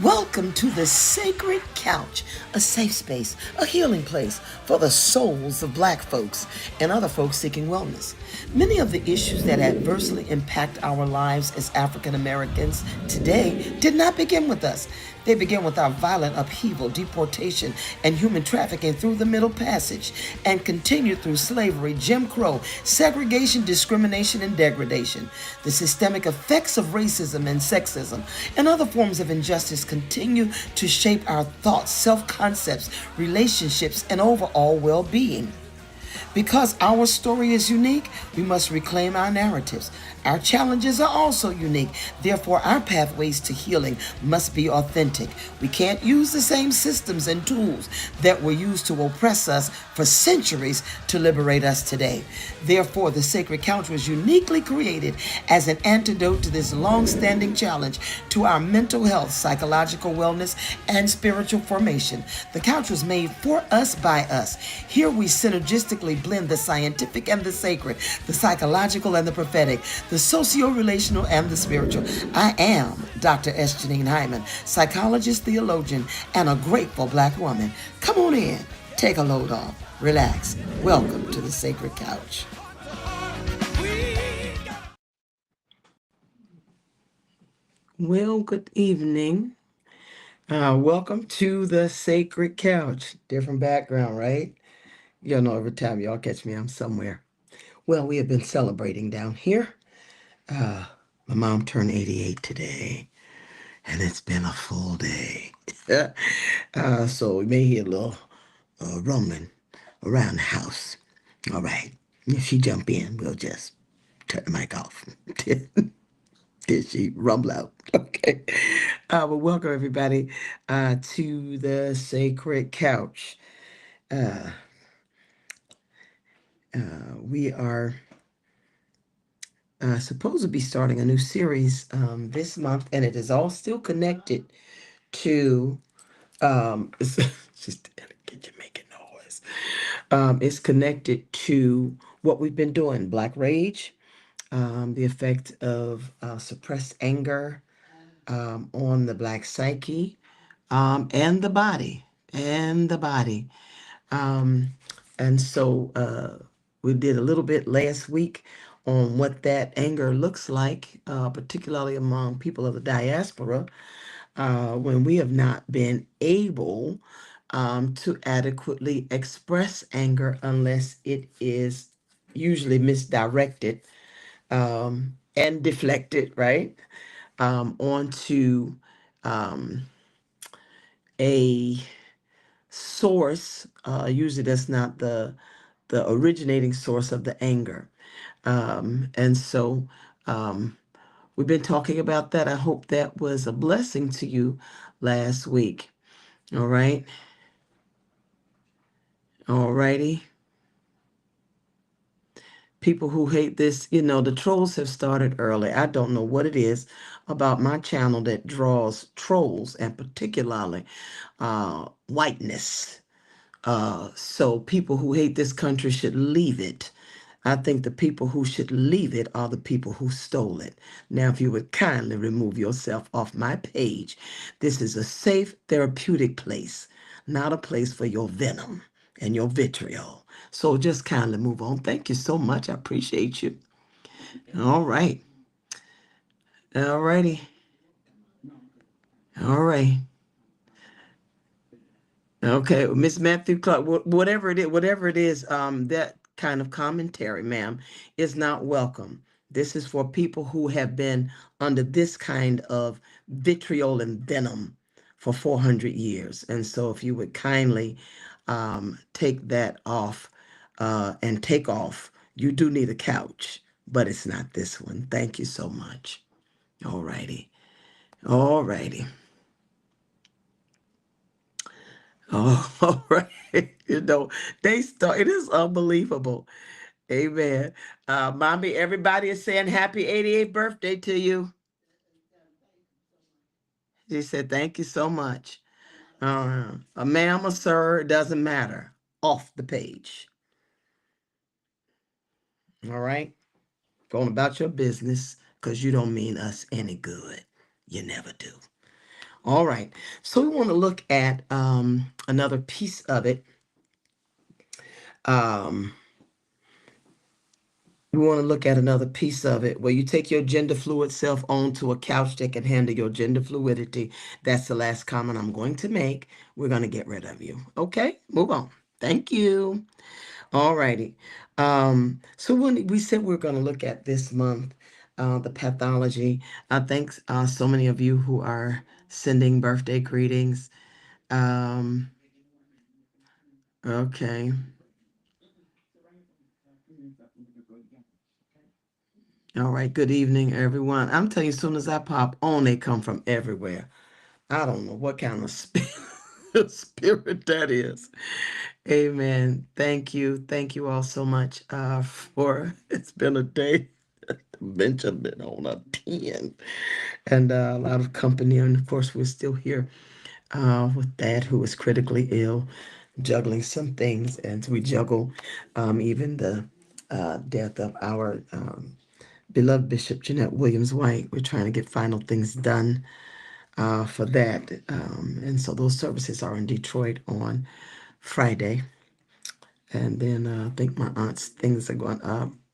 Welcome to the Sacred Couch, a safe space, a healing place for the souls of Black folks and other folks seeking wellness. Many of the issues that adversely impact our lives as African Americans today did not begin with us. They began with our violent upheaval, deportation, and human trafficking through the Middle Passage, and continued through slavery, Jim Crow, segregation, discrimination, and degradation. The systemic effects of racism and sexism and other forms of injustice continue to shape our thoughts, self concepts, relationships, and overall well being. Because our story is unique, we must reclaim our narratives. Our challenges are also unique. Therefore, our pathways to healing must be authentic. We can't use the same systems and tools that were used to oppress us for centuries to liberate us today. Therefore, the Sacred Couch was uniquely created as an antidote to this long-standing challenge to our mental health, psychological wellness, and spiritual formation. The couch was made for us by us. Here we synergistically blend the scientific and the sacred, the psychological and the prophetic, the socio-relational and the spiritual. I am Dr. S. Janine Hyman, psychologist, theologian, and a grateful Black woman. Come on in, take a load off, relax. Welcome to the Sacred Couch. Well, good evening. Welcome to the Sacred Couch. Different background, right? Y'all know every time y'all catch me, I'm somewhere. Well, we have been celebrating down here. My mom turned 88 today, and it's been a full day. So we may hear a little rumbling around the house. All right. If she jump in, we'll just turn the mic off. Did she rumble out? Okay. Well, welcome everybody to the Sacred Couch. We are supposed to be starting a new series this month, and it is all still connected to it's just get you making noise. It's connected to what we've been doing, Black Rage, the effect of suppressed anger on the Black psyche, and the body, and the body. Um, and so we did a little bit last week on what that anger looks like, particularly among people of the diaspora, when we have not been able to adequately express anger unless it is usually misdirected and deflected, right? Onto a source. Usually that's not the originating source of the anger. And so we've been talking about that. I hope that was a blessing to you last week. All right. All righty. People who hate this, the trolls have started early. I don't know what it is about my channel that draws trolls, and particularly whiteness. So people who hate this country should leave it. I think the people who should leave it are the people who stole it. Now, if you would kindly remove yourself off my page, this is a safe therapeutic place, not a place for your venom and your vitriol. So just kindly move on. Thank you so much. I appreciate you. All right. All righty. All right. Okay, Miss Matthew Clark, whatever it is, that kind of commentary, ma'am, is not welcome. This is for people who have been under this kind of vitriol and venom for 400 years. And so if you would kindly take that off and take off, you do need a couch, but it's not this one. Thank you so much. All righty. All righty. Oh, all right. They start, it is unbelievable. Amen. Mommy, everybody is saying happy 88th birthday to you. She said, thank you so much. A ma'am or sir, it doesn't matter. Off the page. All right. Going about your business because you don't mean us any good. You never do. All right. So we want to look at another piece of it. Um, we want to look at another piece of it where you take your gender fluid self onto a couch that can handle your gender fluidity. That's the last comment I'm going to make. We're going to get rid of you. Okay, move on. Thank you. All righty. So when we said we're going to look at this month, the pathology. Thanks so many of you who are sending birthday greetings. Um, okay. All right. Good evening, everyone. I'm telling you, as soon as I pop on, they come from everywhere. I don't know what kind of spirit that is. Amen. Thank you. Thank you all so much for it's been a day. Benjamin on a 10 and a lot of company. And of course, we're still here with Dad, who is critically ill, juggling some things. And we juggle even the death of our beloved Bishop Jeanette Williams White. We're trying to get final things done for that. And so those services are in Detroit on Friday. And then I think my aunt's things are going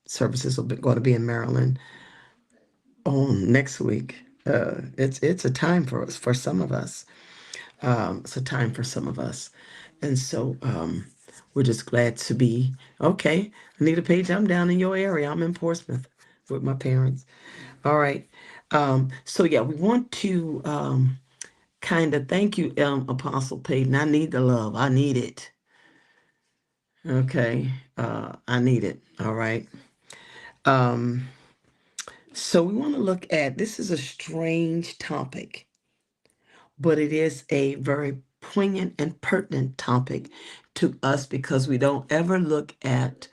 services going to be in Maryland on next week. It's a time for us, for some of us. It's a time for some of us. And so we're just glad to be okay. Anita Page, I'm down in your area. I'm in Portsmouth with my parents. All right. So yeah, we want to kind of thank you, Apostle Peyton. I need the love. I need it. Okay. I need it. All right. Um, so we want to look at this is a strange topic, but it is a very poignant and pertinent topic to us because we don't ever look at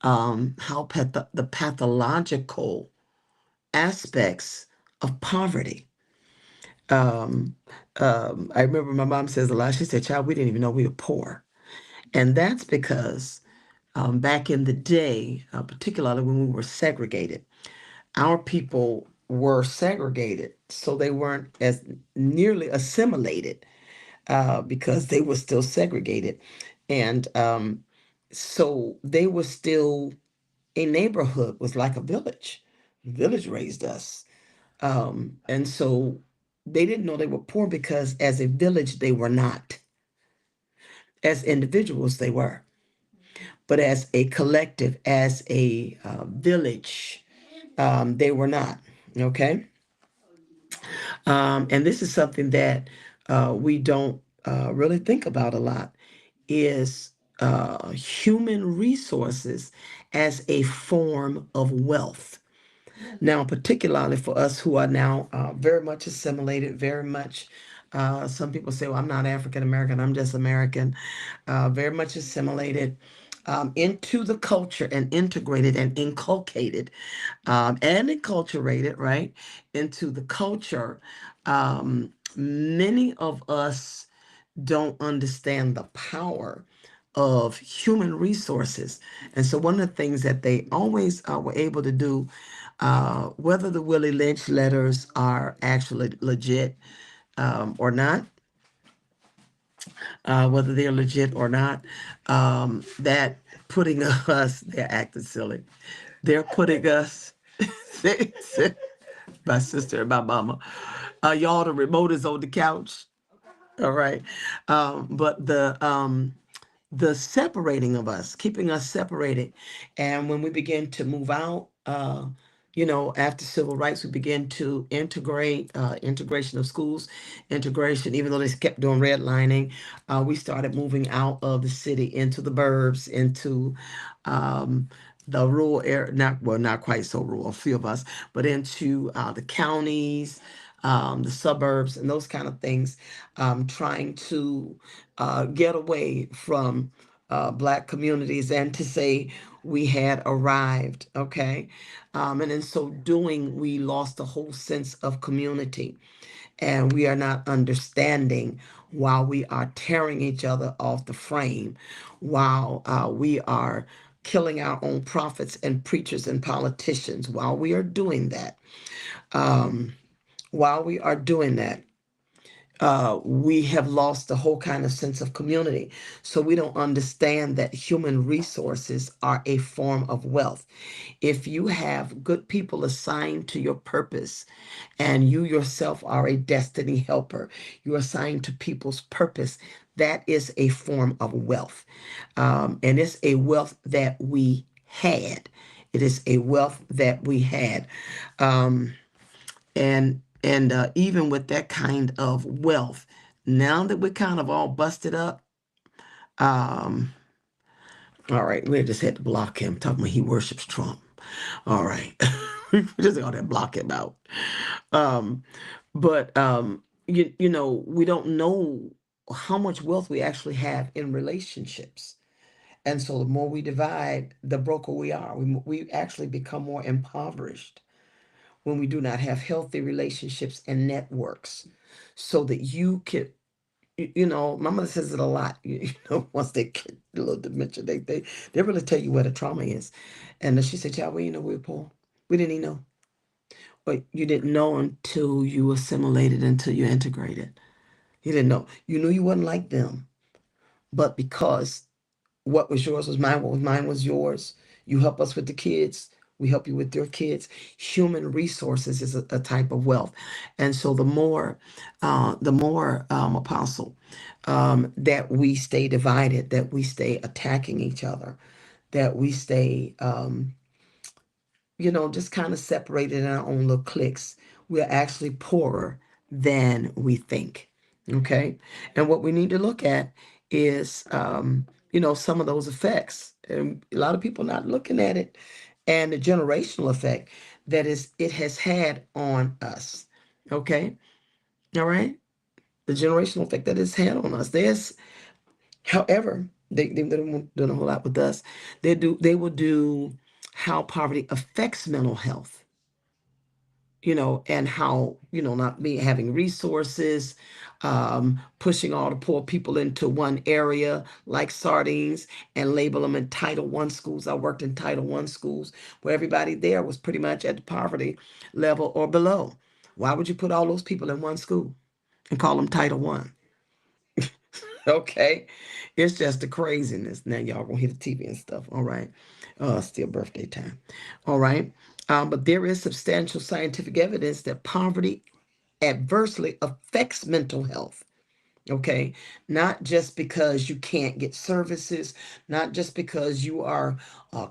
how the pathological aspects of poverty. Um, I remember my mom says a lot. She said, "Child, we didn't even know we were poor," and that's because back in the day, particularly when we were segregated, our people were segregated, so they weren't as nearly assimilated because they were still segregated. And so they were still, a neighborhood was like a village. Village raised us. And so they didn't know they were poor because as a village, they were not. As individuals, they were. But as a collective, as a village, they were not. Okay. And this is something that we don't really think about a lot is human resources as a form of wealth. Now, particularly for us who are now very much assimilated, very much, some people say, well, I'm not African American, I'm just American, very much assimilated into the culture and integrated and inculcated and enculturated, right, into the culture. Many of us don't understand the power of human resources. And so one of the things that they always were able to do, whether the Willie Lynch letters are actually legit or not, whether they're legit or not, that putting us, they're acting silly. They're putting us, my sister and my mama, y'all, the remote is on the couch. All right. But the separating of us, keeping us separated. And when we begin to move out, after civil rights, we begin to integrate, integration of schools, integration, even though they kept doing redlining, we started moving out of the city into the burbs, into the rural area, not, well, not quite so rural, a few of us, but into the counties, the suburbs, and those kind of things, trying to get away from Black communities and to say we had arrived, okay? And in so doing, we lost a whole sense of community. And we are not understanding while we are tearing each other off the frame, while we are killing our own prophets and preachers and politicians, while we are doing that, um, while we are doing that, we have lost the whole kind of sense of community. So we don't understand that human resources are a form of wealth. If you have good people assigned to your purpose and you yourself are a destiny helper, you're assigned to people's purpose, that is a form of wealth. And it's a wealth that we had. It is a wealth that we had. Um, and even with that kind of wealth, now that we're kind of all busted up, um, all right, we just had to block him, talking about he worships Trump. All right, we just got to block him out. Um, but you know, we don't know how much wealth we actually have in relationships. And so the more we divide, the broker we are. We actually become more impoverished when we do not have healthy relationships and networks so that you can, you know, my mother says it a lot. You know, once they get a little dementia, they really tell you where the trauma is. And then she said, "Child, we didn't know we were poor. We didn't even know. But you didn't know until you assimilated, until you integrated. You didn't know. You knew you wasn't like them, but because what was yours was mine, what was mine was yours. You help us with the kids, we help you with your kids. Human resources is a type of wealth. And so the more apostle, that we stay divided, that we stay attacking each other, that we stay just kind of separated in our own little cliques, we're actually poorer than we think. Okay. And what we need to look at is, some of those effects. And a lot of people not looking at it and the generational effect that is it has had on us. Okay. All right. The generational effect that it's had on us. However, they don't do a whole lot with us. They will do how poverty affects mental health, and how, not being having resources, pushing all the poor people into one area like sardines and label them in Title One schools. I worked in Title One schools where everybody there was pretty much at the poverty level or below. Why would you put all those people in one school and call them Title One? Okay, it's just the craziness. Now y'all gonna hear the TV and stuff. All right, still birthday time. All right, but there is substantial scientific evidence that poverty adversely affects mental health. Okay, not just because you can't get services, not just because you are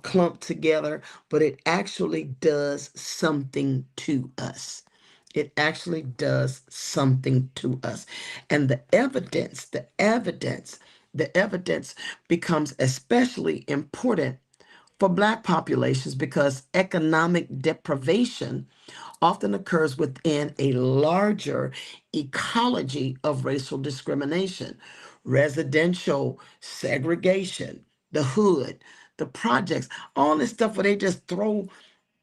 clumped together, but it actually does something to us. It actually does something to us. And the evidence becomes especially important for Black populations because economic deprivation often occurs within a larger ecology of racial discrimination, residential segregation, the hood, the projects, all this stuff where they just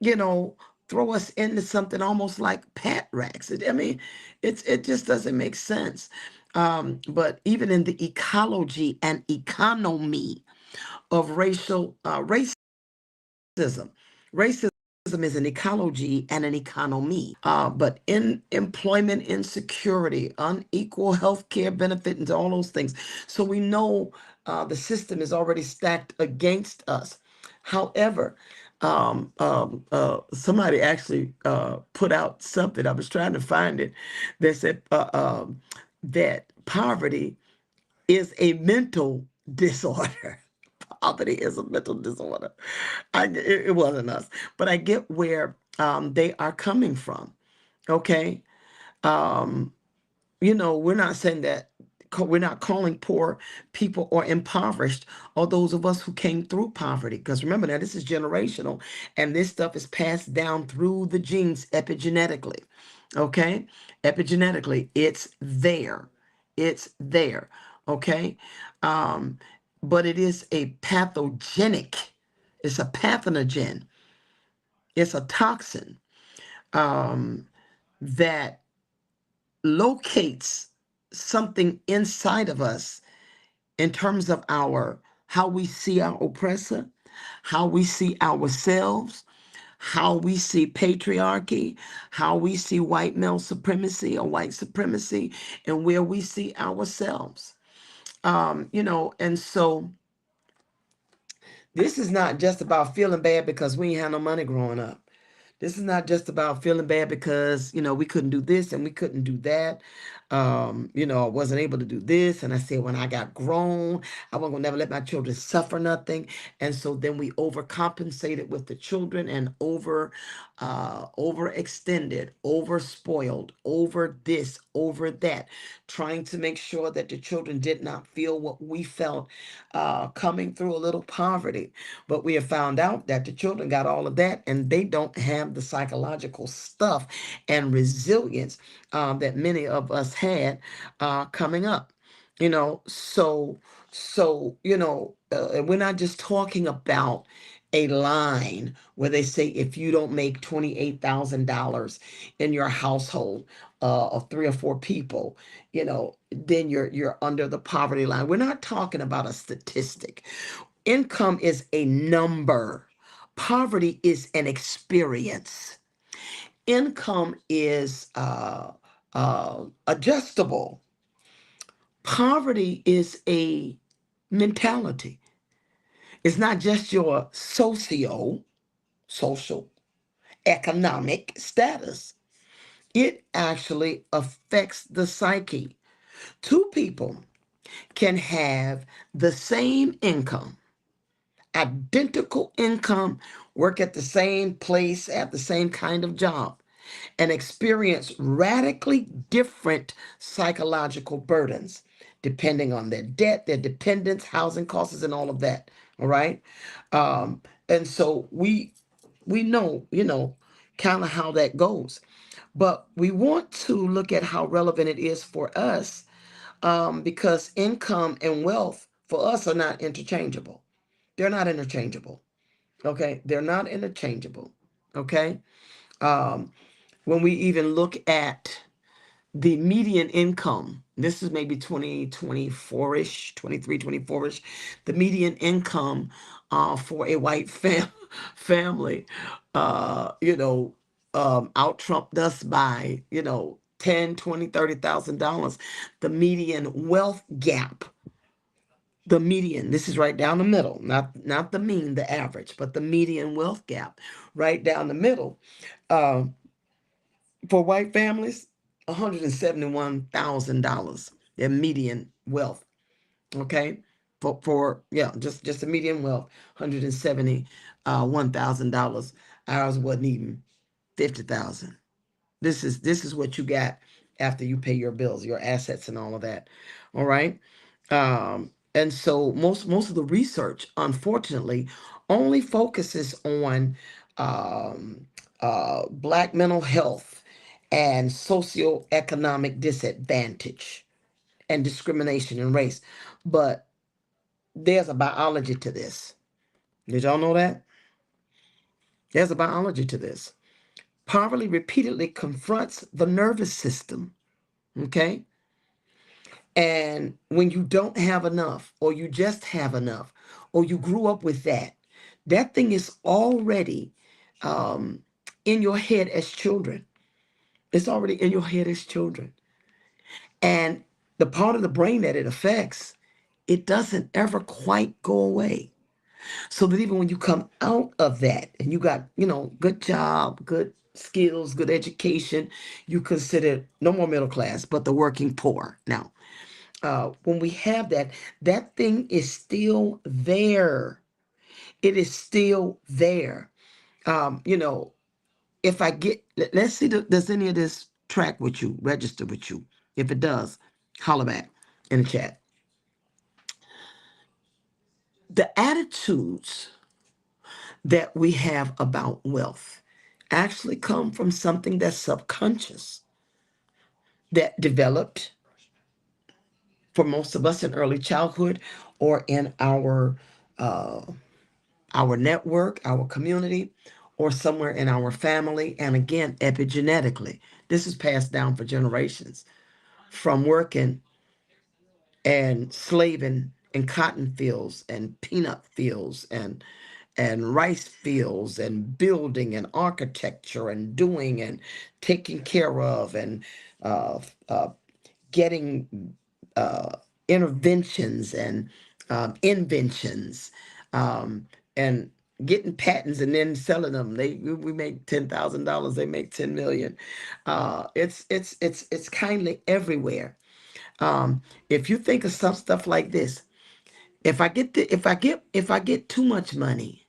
you know, throw us into something almost like pat racks. I mean, it just doesn't make sense. But even in the ecology and economy of racism. Racism is an ecology and an economy. But in employment insecurity, unequal health care benefit, and all those things. So we know the system is already stacked against us. However, somebody actually put out something. I was trying to find it. That said that poverty is a mental disorder. Poverty is a mental disorder. It wasn't us, but I get where they are coming from. Okay, um, we're not saying that we're not calling poor people or impoverished or those of us who came through poverty. Because remember now, this is generational, and this stuff is passed down through the genes epigenetically. Okay, epigenetically, it's there. It's there. Okay, um, but it is a pathogenic. It's a pathogen. It's a toxin that locates something inside of us in terms of how we see our oppressor, how we see ourselves, how we see patriarchy, how we see white male supremacy or white supremacy, and where we see ourselves. And so this is not just about feeling bad because we ain't had no money growing up. This is not just about feeling bad because, we couldn't do this and we couldn't do that. I wasn't able to do this. And I said, when I got grown, I wasn't gonna never let my children suffer nothing. And so then we overcompensated with the children and overextended, over spoiled, over this, over that, trying to make sure that the children did not feel what we felt coming through a little poverty. But we have found out that the children got all of that and they don't have the psychological stuff and resilience that many of us had coming up. And we're not just talking about a line where they say if you don't make $28,000 in your household of three or four people, then you're under the poverty line. We're not talking about a statistic. Income is a number. Poverty is an experience. Income is adjustable. Poverty is a mentality. It's not just your social, economic status. It actually affects the psyche. Two people can have the same income, identical income, work at the same place, have the same kind of job, and experience radically different psychological burdens depending on their debt, their dependence, housing costs, and all of that. All right. And so we know, kind of how that goes. But we want to look at how relevant it is for us because income and wealth for us are not interchangeable. They're not interchangeable. Okay. They're not interchangeable. Okay. Um, when we even look at the median income, this is maybe 2024-ish, 23, 24-ish, the median income for a white family, out trumped us by, 10, 20, $30,000. The median wealth gap, the median, this is right down the middle, not the mean, the average, but the median wealth gap, right down the middle. Uh, for white families, $171,000, their median wealth. Okay, for yeah, just the median wealth, $171,000. Ours wasn't even 50,000. This is what you got after you pay your bills, your assets, and all of that. All right. And so most of the research, unfortunately, only focuses on Black mental health and socioeconomic disadvantage and discrimination and race. But there's a biology to this. Did y'all know that? There's a biology to this. Poverty repeatedly confronts the nervous system. Okay. And when you don't have enough, or you just have enough, or you grew up with that, that thing is already um, in your head as children. It's already in your head as children. And the part of the brain that it affects, it doesn't ever quite go away. So that even when you come out of that and you got, good job, good skills, good education, you consider no more middle class, but the working poor. Now, when we have that, that thing is still there. It is still there. If I get, let's see, does any of this track with you, register with you? If it does, holler back in the chat. The attitudes that we have about wealth actually come from something that's subconscious, that developed for most of us in early childhood or in our network, our community, or somewhere in our family. And again, epigenetically, this is passed down for generations from working and slaving in cotton fields and peanut fields and rice fields and building and architecture and doing and taking care of and uh, uh, getting interventions and inventions, and getting patents and then selling them. We make $10,000. They make 10 million. It's kindly everywhere. If you think of some stuff like this, if I get too much money,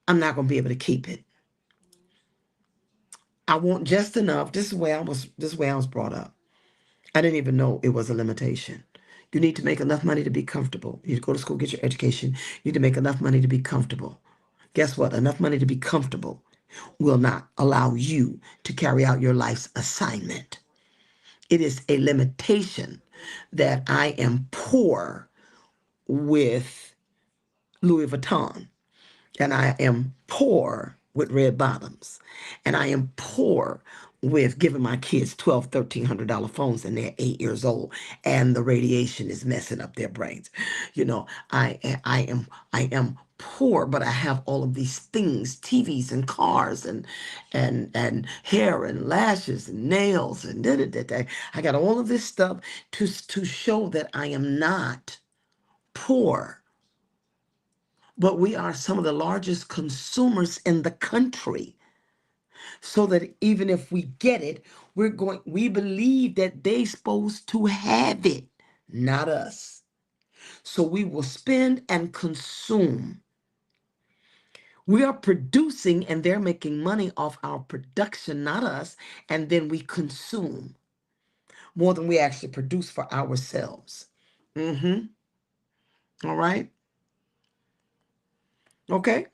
I'm not gonna be able to keep it. I want just enough. This is the way I was brought up. I didn't even know it was a limitation. You need to make enough money to be comfortable. You need to go to school, get your education. You need to make enough money to be comfortable. Guess what? Enough money to be comfortable will not allow you to carry out your life's assignment. It is a limitation that I am poor with Louis Vuitton, and I am poor with red bottoms, and I am poor with giving my kids $1,200, $1,300 phones, and they're 8 years old, and the radiation is messing up their brains. You know, I am poor, but I have all of these things: TVs and cars and hair and lashes and nails and da, da, da, da. I got all of this stuff to show that I am not poor, but we are some of the largest consumers in the country. So that even if we get it, we believe that they supposed to have it, not us. So we will spend and consume. We are producing and they're making money off our production, not us. And then we consume more than we actually produce for ourselves. Mm-hmm. All right. Okay.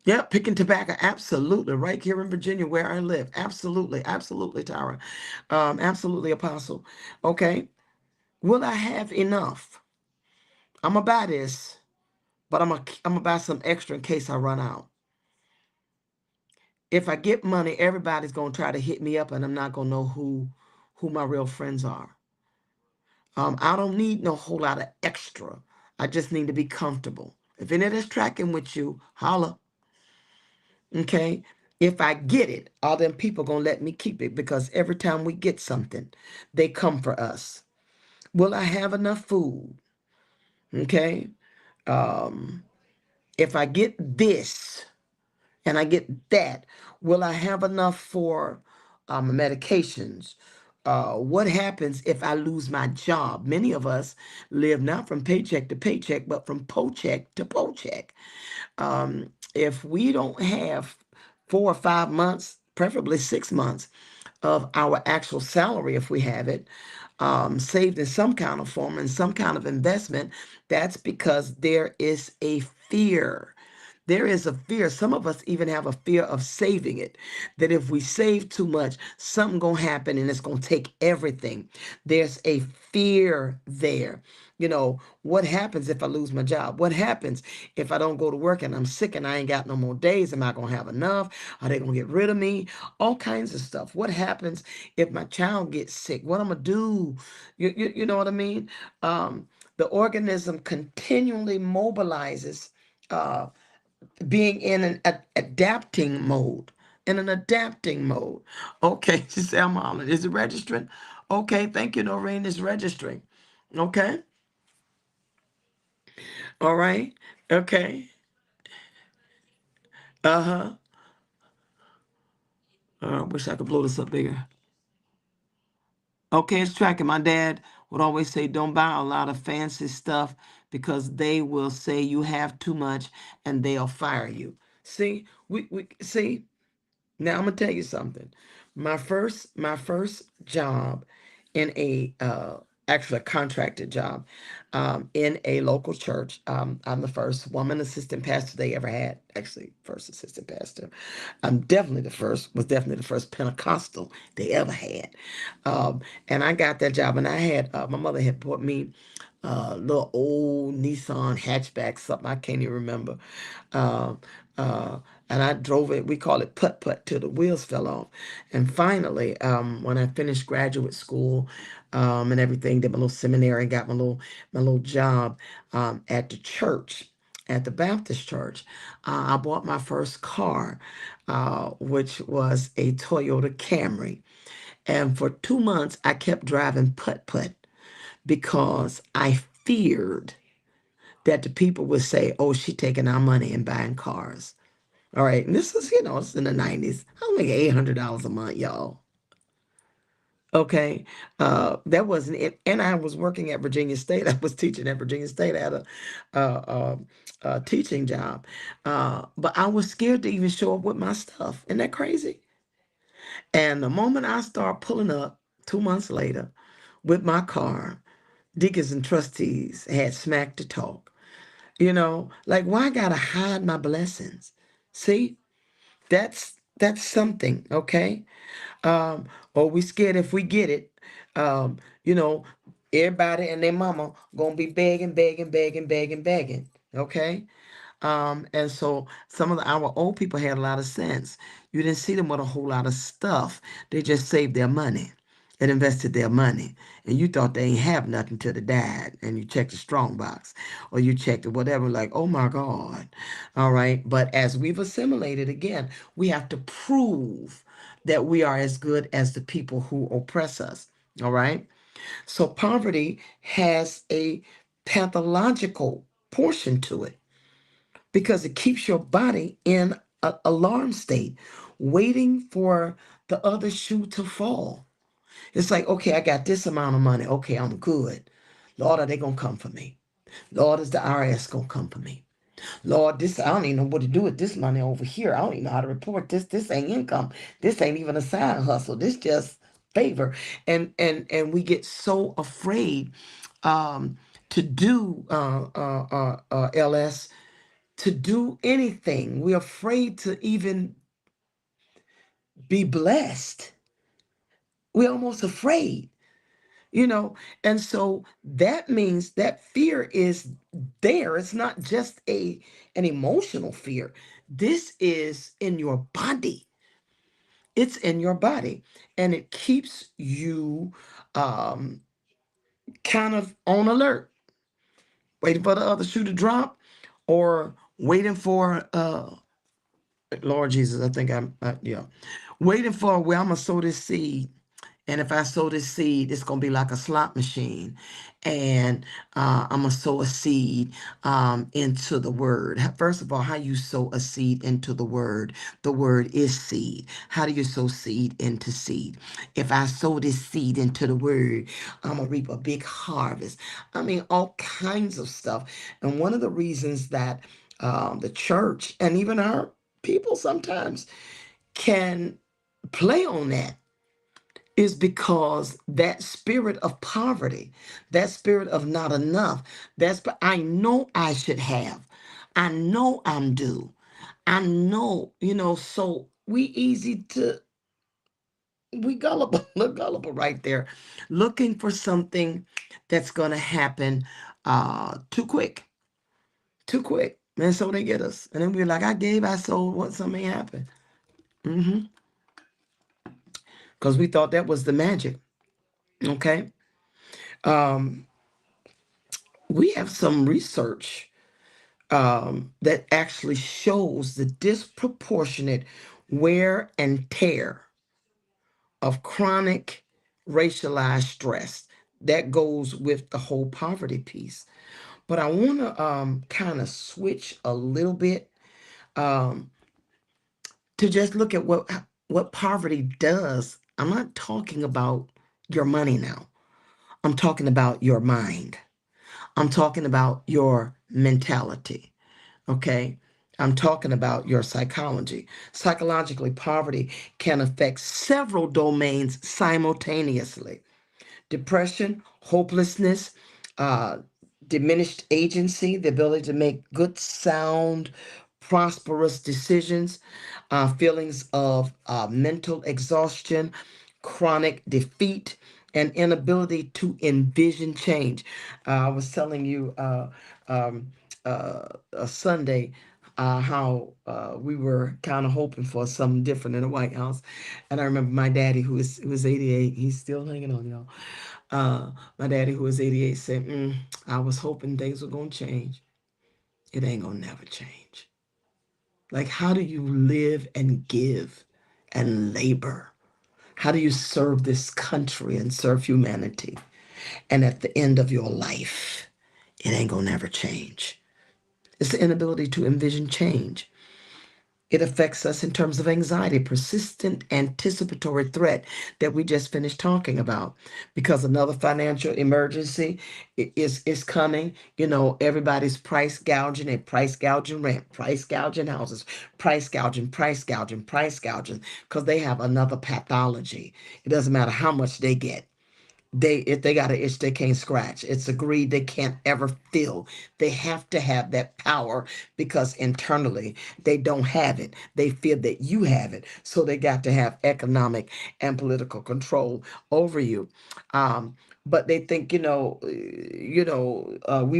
Yeah, picking tobacco, absolutely. Right here in Virginia, where I live, absolutely, absolutely, Tara, absolutely, Apostle. Okay, will I have enough? I'm gonna buy this, but I'm gonna buy some extra in case I run out. If I get money, everybody's gonna try to hit me up, and I'm not gonna know who my real friends are. I don't need no whole lot of extra. I just need to be comfortable. If any of that's tracking with you, holla. Okay. If I get it, all them people gonna let me keep it because every time we get something, they come for us. Will I have enough food? Okay. Um, if I get this and I get that, will I have enough for medications? What happens if I lose my job? Many of us live not from paycheck to paycheck, but from paycheck to paycheck. If we don't have 4 or 5 months, preferably 6 months of our actual salary, if we have it, saved in some kind of form and some kind of investment, that's because there is a fear. There is a fear. Some of us even have a fear of saving it. That if we save too much, something gonna happen and it's gonna take everything. There's a fear there. What happens if I lose my job? What happens if I don't go to work and I'm sick and I ain't got no more days? Am I gonna have enough? Are they gonna get rid of me? All kinds of stuff. What happens if my child gets sick? What I'm gonna do? You know what I mean? The organism continually mobilizes. Being in an adapting mode. In an adapting mode. Okay, she said, I'm hollering. Is it registering? Okay, thank you, Noreen. It's registering. Okay, all right. Okay. Uh-huh. I wish I could blow this up bigger. Okay, it's tracking. My dad would always say, don't buy a lot of fancy stuff because they will say you have too much and they'll fire you. See, we see. Now I'm gonna tell you something. My first job in a actually a contracted job in a local church. I'm the first woman assistant pastor they ever had. Actually, first assistant pastor. I'm definitely the first. Was definitely the first Pentecostal they ever had. And I got that job, and I had my mother had bought me little old Nissan hatchback, something I can't even remember. Um, uh, and I drove it. We call it putt putt till the wheels fell off. And finally, when I finished graduate school and everything, did my little seminary, and got my little job at the church. at the Baptist church. I bought my first car, which was a Toyota Camry. And for 2 months, I kept driving putt putt because I feared that the people would say, oh, she taking our money and buying cars. All right. And this is, it's in the 90s. I make $800 a month, y'all. Okay. That wasn't it. And I was working at Virginia State. I was teaching at Virginia State. I had a teaching job. But I was scared to even show up with my stuff. Isn't that crazy? And the moment I start pulling up 2 months later with my car, deacons and trustees had smack to talk. Like, why I gotta hide my blessings? See, that's something, okay? Or we scared if we get it, um, you know, everybody and their mama gonna be begging, begging, begging, begging, begging, okay? And so some of our old people had a lot of sense. You didn't see them with a whole lot of stuff. They just saved their money and invested their money. And you thought they ain't have nothing till they died. And you checked the strong box or you checked it, whatever, like, oh my God. All right. But as we've assimilated again, we have to prove that we are as good as the people who oppress us. All right. So poverty has a pathological portion to it because it keeps your body in an alarm state, waiting for the other shoe to fall. It's like, okay, I got this amount of money. Okay, I'm good. Lord, are they going to come for me? Lord, is the IRS going to come for me? Lord, this, I don't even know what to do with this money over here. I don't even know how to report this. This ain't income. This ain't even a side hustle. This just favor. And we get so afraid to do LS, to do anything. We're afraid to even be blessed. We're almost afraid, you know. And so that means that fear is there. It's not just an emotional fear. This is in your body. It's in your body. And it keeps you kind of on alert, waiting for the other shoe to drop or waiting for Lord Jesus, I think yeah, waiting for where I'm gonna sow this seed. And if I sow this seed, it's gonna be like a slot machine, and I'm gonna sow a seed into the word. First of all, how you sow a seed into the word? The word is seed. How do you sow seed into seed? If I sow this seed into the word, I'm gonna reap a big harvest. I mean, all kinds of stuff. And one of the reasons that the church and even our people sometimes can play on that is because that spirit of poverty, that spirit of not enough, I know I should have. I know I'm due. I know, so we gullible, look gullible right there, looking for something that's going to happen too quick, too quick. And so they get us. And then we're like, I sold, what, something happened. Mm-hmm. Because we thought that was the magic. Okay. Um, we have some research that actually shows the disproportionate wear and tear of chronic racialized stress that goes with the whole poverty piece. But I want to kind of switch a little bit um, to just look at what poverty does. I'm not talking about your money now. I'm talking about your mind. I'm talking about your mentality. Okay. I'm talking about your psychology. Psychologically, poverty can affect several domains simultaneously: depression, hopelessness, uh, diminished agency, the ability to make good, sound, prosperous decisions, feelings of mental exhaustion, chronic defeat, and inability to envision change. I was telling you um, Sunday how we were kind of hoping for something different in the White House. And I remember my daddy, who was 88, he's still hanging on, y'all. My daddy, who was 88, said, I was hoping things were going to change. it ain't gonna never change. Like, how do you live and give and labor? How do you serve this country and serve humanity? And at the end of your life, it ain't gonna never change. It's the inability to envision change. It affects us in terms of anxiety, persistent anticipatory threat that we just finished talking about. Because another financial emergency is coming. You know, everybody's price gouging and price gouging rent, price gouging houses, price gouging, price gouging, because they have another pathology. It doesn't matter how much they get. If they got an itch they can't scratch. It's a greed they can't ever feel. They have to have that power because internally they don't have it. They feel that you have it. So they got to have economic and political control over you. Um, but they think, we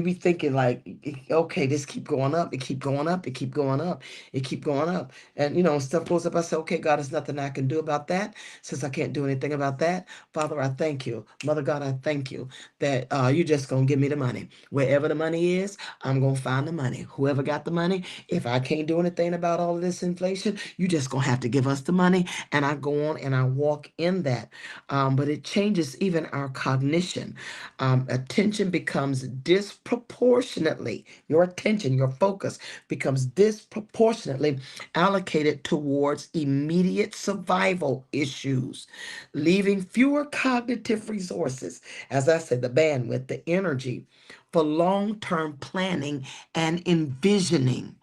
be thinking like, okay, this keep going up, it keep going up, it keep going up, it keep going up. And stuff goes up. I say, okay, God, there's nothing I can do about that. Since I can't do anything about that, Father, I thank you. Mother God, I thank you that you just going to give me the money. Wherever the money is, I'm going to find the money. Whoever got the money, if I can't do anything about all of this inflation, you just going to have to give us the money. And I go on and I walk in that. But it changes even our cognition. Attention becomes disproportionately, your attention, your focus becomes disproportionately allocated towards immediate survival issues, leaving fewer cognitive resources, as I said, the bandwidth, the energy for long term planning and envisioning.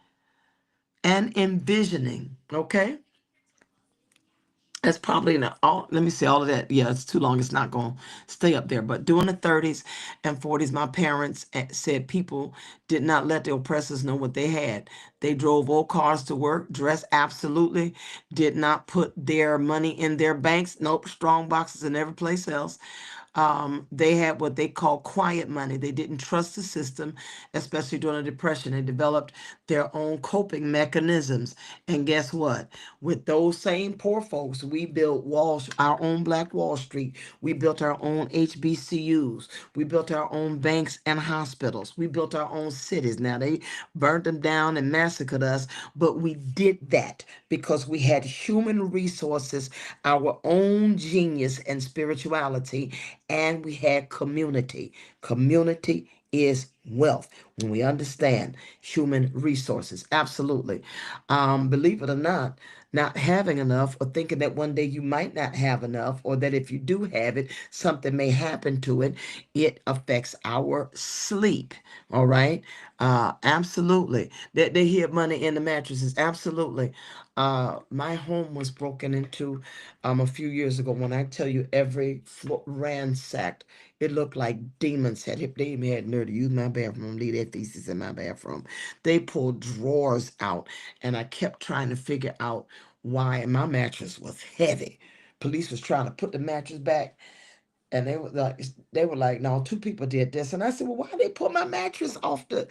Okay? That's probably in all, let me see all of that. Yeah, it's too long. It's not going to stay up there. But during the 30s and 40s, my parents said people did not let the oppressors know what they had. They drove old cars to work, dressed absolutely, did not put their money in their banks. Nope, strong boxes and every place else. They had what they call quiet money. They didn't trust the system, especially during the Depression. They developed their own coping mechanisms. And guess what? With those same poor folks, we built our own Black Wall Street. We built our own HBCUs. We built our own banks and hospitals. We built our own cities. Now, they burned them down and massacred us, but we did that because we had human resources, our own genius and spirituality, and we had community. Community is wealth when we understand human resources. Absolutely. Believe it or not having enough or thinking that one day you might not have enough, or that if you do have it, something may happen to it, it affects our sleep. All right. Absolutely. They hear money in the mattresses. Absolutely. My home was broken into a few years ago. When I tell you every floor ransacked, it looked like demons had hit. They even had nerve to use my bathroom, leave their feces in my bathroom. They pulled drawers out, and I kept trying to figure out why. And my mattress was heavy. Police was trying to put the mattress back, and they were like, no, two people did this. And I said, well, why they pull my mattress off the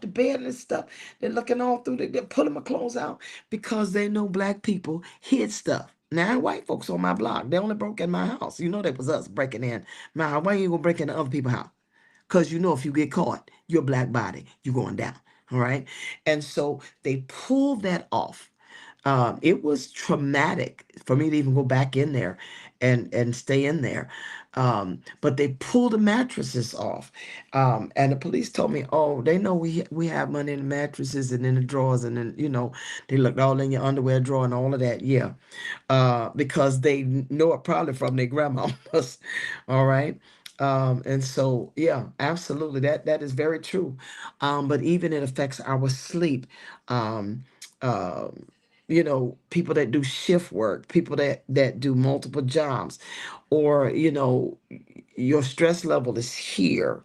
bed and stuff? They're looking all through they're pulling my clothes out because they know black people hid stuff. Now white folks on my block, they only broke in my house. That was us breaking in my house. Why you gonna break into other people's house? Because if you get caught, you're a black body, you're going down. All right. And so they pulled that off. It was traumatic for me to even go back in there and stay in there. But they pulled the mattresses off. And the police told me, oh, they know we have money in the mattresses and in the drawers. And then, they looked all in your underwear drawer and all of that. Yeah. Because they know it probably from their grandmamas. All right. And so, yeah, absolutely. That is very true. But even it affects our sleep. Um, uh, people that do shift work, people that do multiple jobs, or your stress level is here.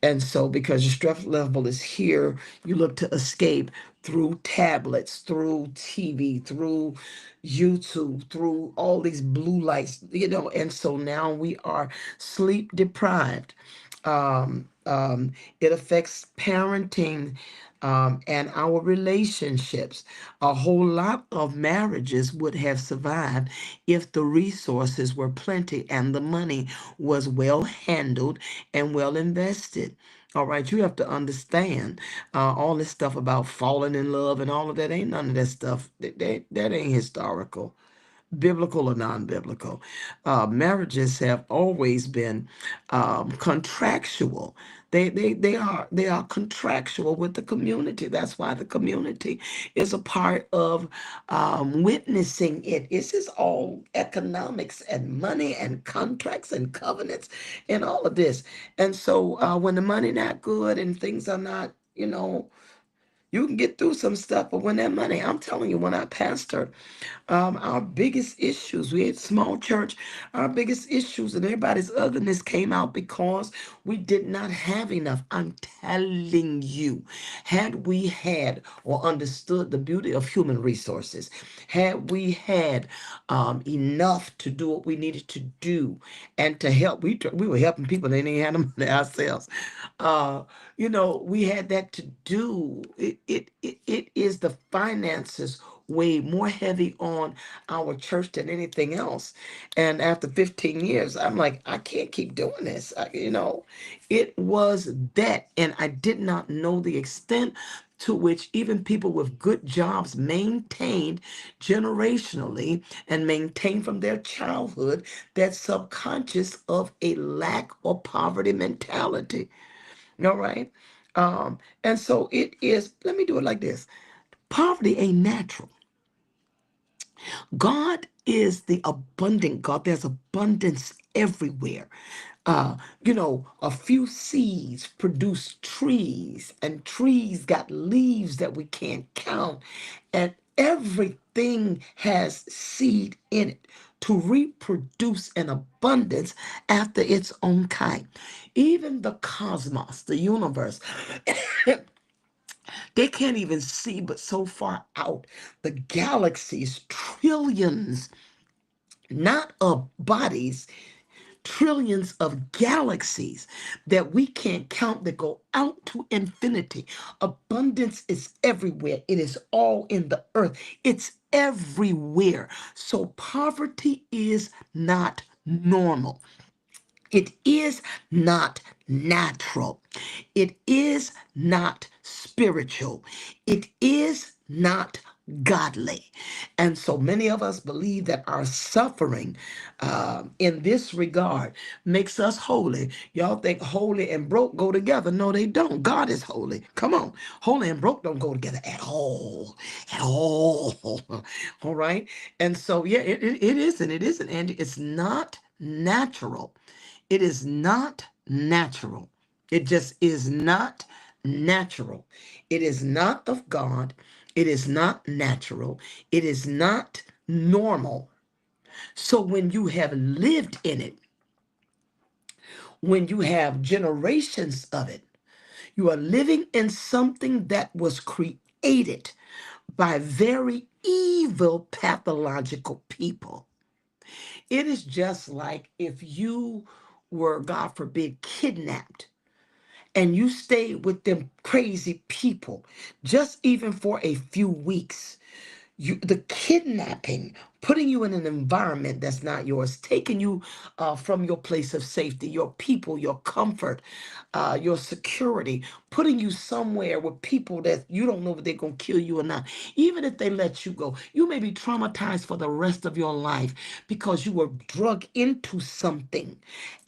And so, because your stress level is here, you look to escape through tablets, through TV, through YouTube, through all these blue lights, and so now we are sleep deprived. It affects parenting, and our relationships. A whole lot of marriages would have survived if the resources were plenty and the money was well handled and well invested. All right, you have to understand all this stuff about falling in love and all of that. Ain't none of that stuff. That ain't historical, biblical or non-biblical. Marriages have always been contractual. They are contractual with the community. That's why the community is a part of witnessing it. It's just all economics and money and contracts and covenants and all of this. And so when the money not good and things are not, you can get through some stuff, but when that money, I'm telling you, when I pastored, our biggest issues, we had small church, our biggest issues and everybody's otherness came out because we did not have enough. I'm telling you, had we had or understood the beauty of human resources, had we had enough to do what we needed to do and to help, we were helping people, they didn't have them ourselves. Uh, we had that to do. It is the finances weigh more heavy on our church than anything else. And after 15 years, I'm like, I can't keep doing this. It was that. And I did not know the extent to which even people with good jobs maintained generationally and maintained from their childhood that subconscious of a lack or poverty mentality. All right. And so it is, let me do it like this. Poverty ain't natural. God is the abundant God. There's abundance everywhere. A few seeds produce trees, and trees got leaves that we can't count, and everything has seed in it to reproduce in abundance after its own kind. Even the cosmos, the universe, they can't even see, but so far out, the galaxies, trillions, not of bodies, trillions of galaxies that we can't count that go out to infinity. Abundance is everywhere. It is all in the earth. It's everywhere. So poverty is not normal. It is not natural. It is not spiritual. It is not godly. And so many of us believe that our suffering in this regard makes us holy. Y'all think holy and broke go together. No, they don't. God is holy. Come on. Holy and broke don't go together at all. At all. All right. And so, yeah, it isn't. It isn't, Andy. It's not natural. It is not natural. It just is not natural. It is not of God. It is not natural. It is not normal. So when you have lived in it, when you have generations of it, you are living in something that was created by very evil pathological people. It is just like if you were, God forbid, kidnapped and you stayed with them crazy people just even for a few weeks. The kidnapping, putting you in an environment that's not yours, taking you from your place of safety, your people, your comfort, your security, putting you somewhere with people that you don't know if they're going to kill you or not. Even if they let you go, you may be traumatized for the rest of your life because you were drug into something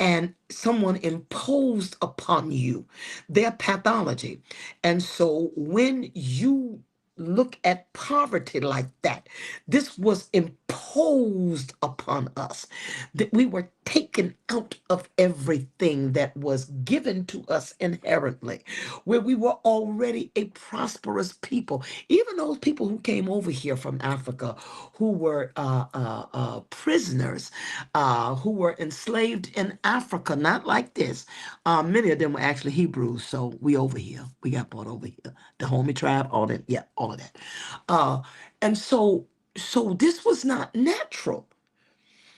and someone imposed upon you their pathology. And so when you look at poverty like that, this was imposed upon us, that we were taken out of everything that was given to us inherently, where we were already a prosperous people. Even those people who came over here from Africa, who were prisoners, who were enslaved in Africa, not like this. Many of them were actually Hebrews, so we over here. We got brought over here. The homie tribe, all that, yeah, all of that. And so this was not natural.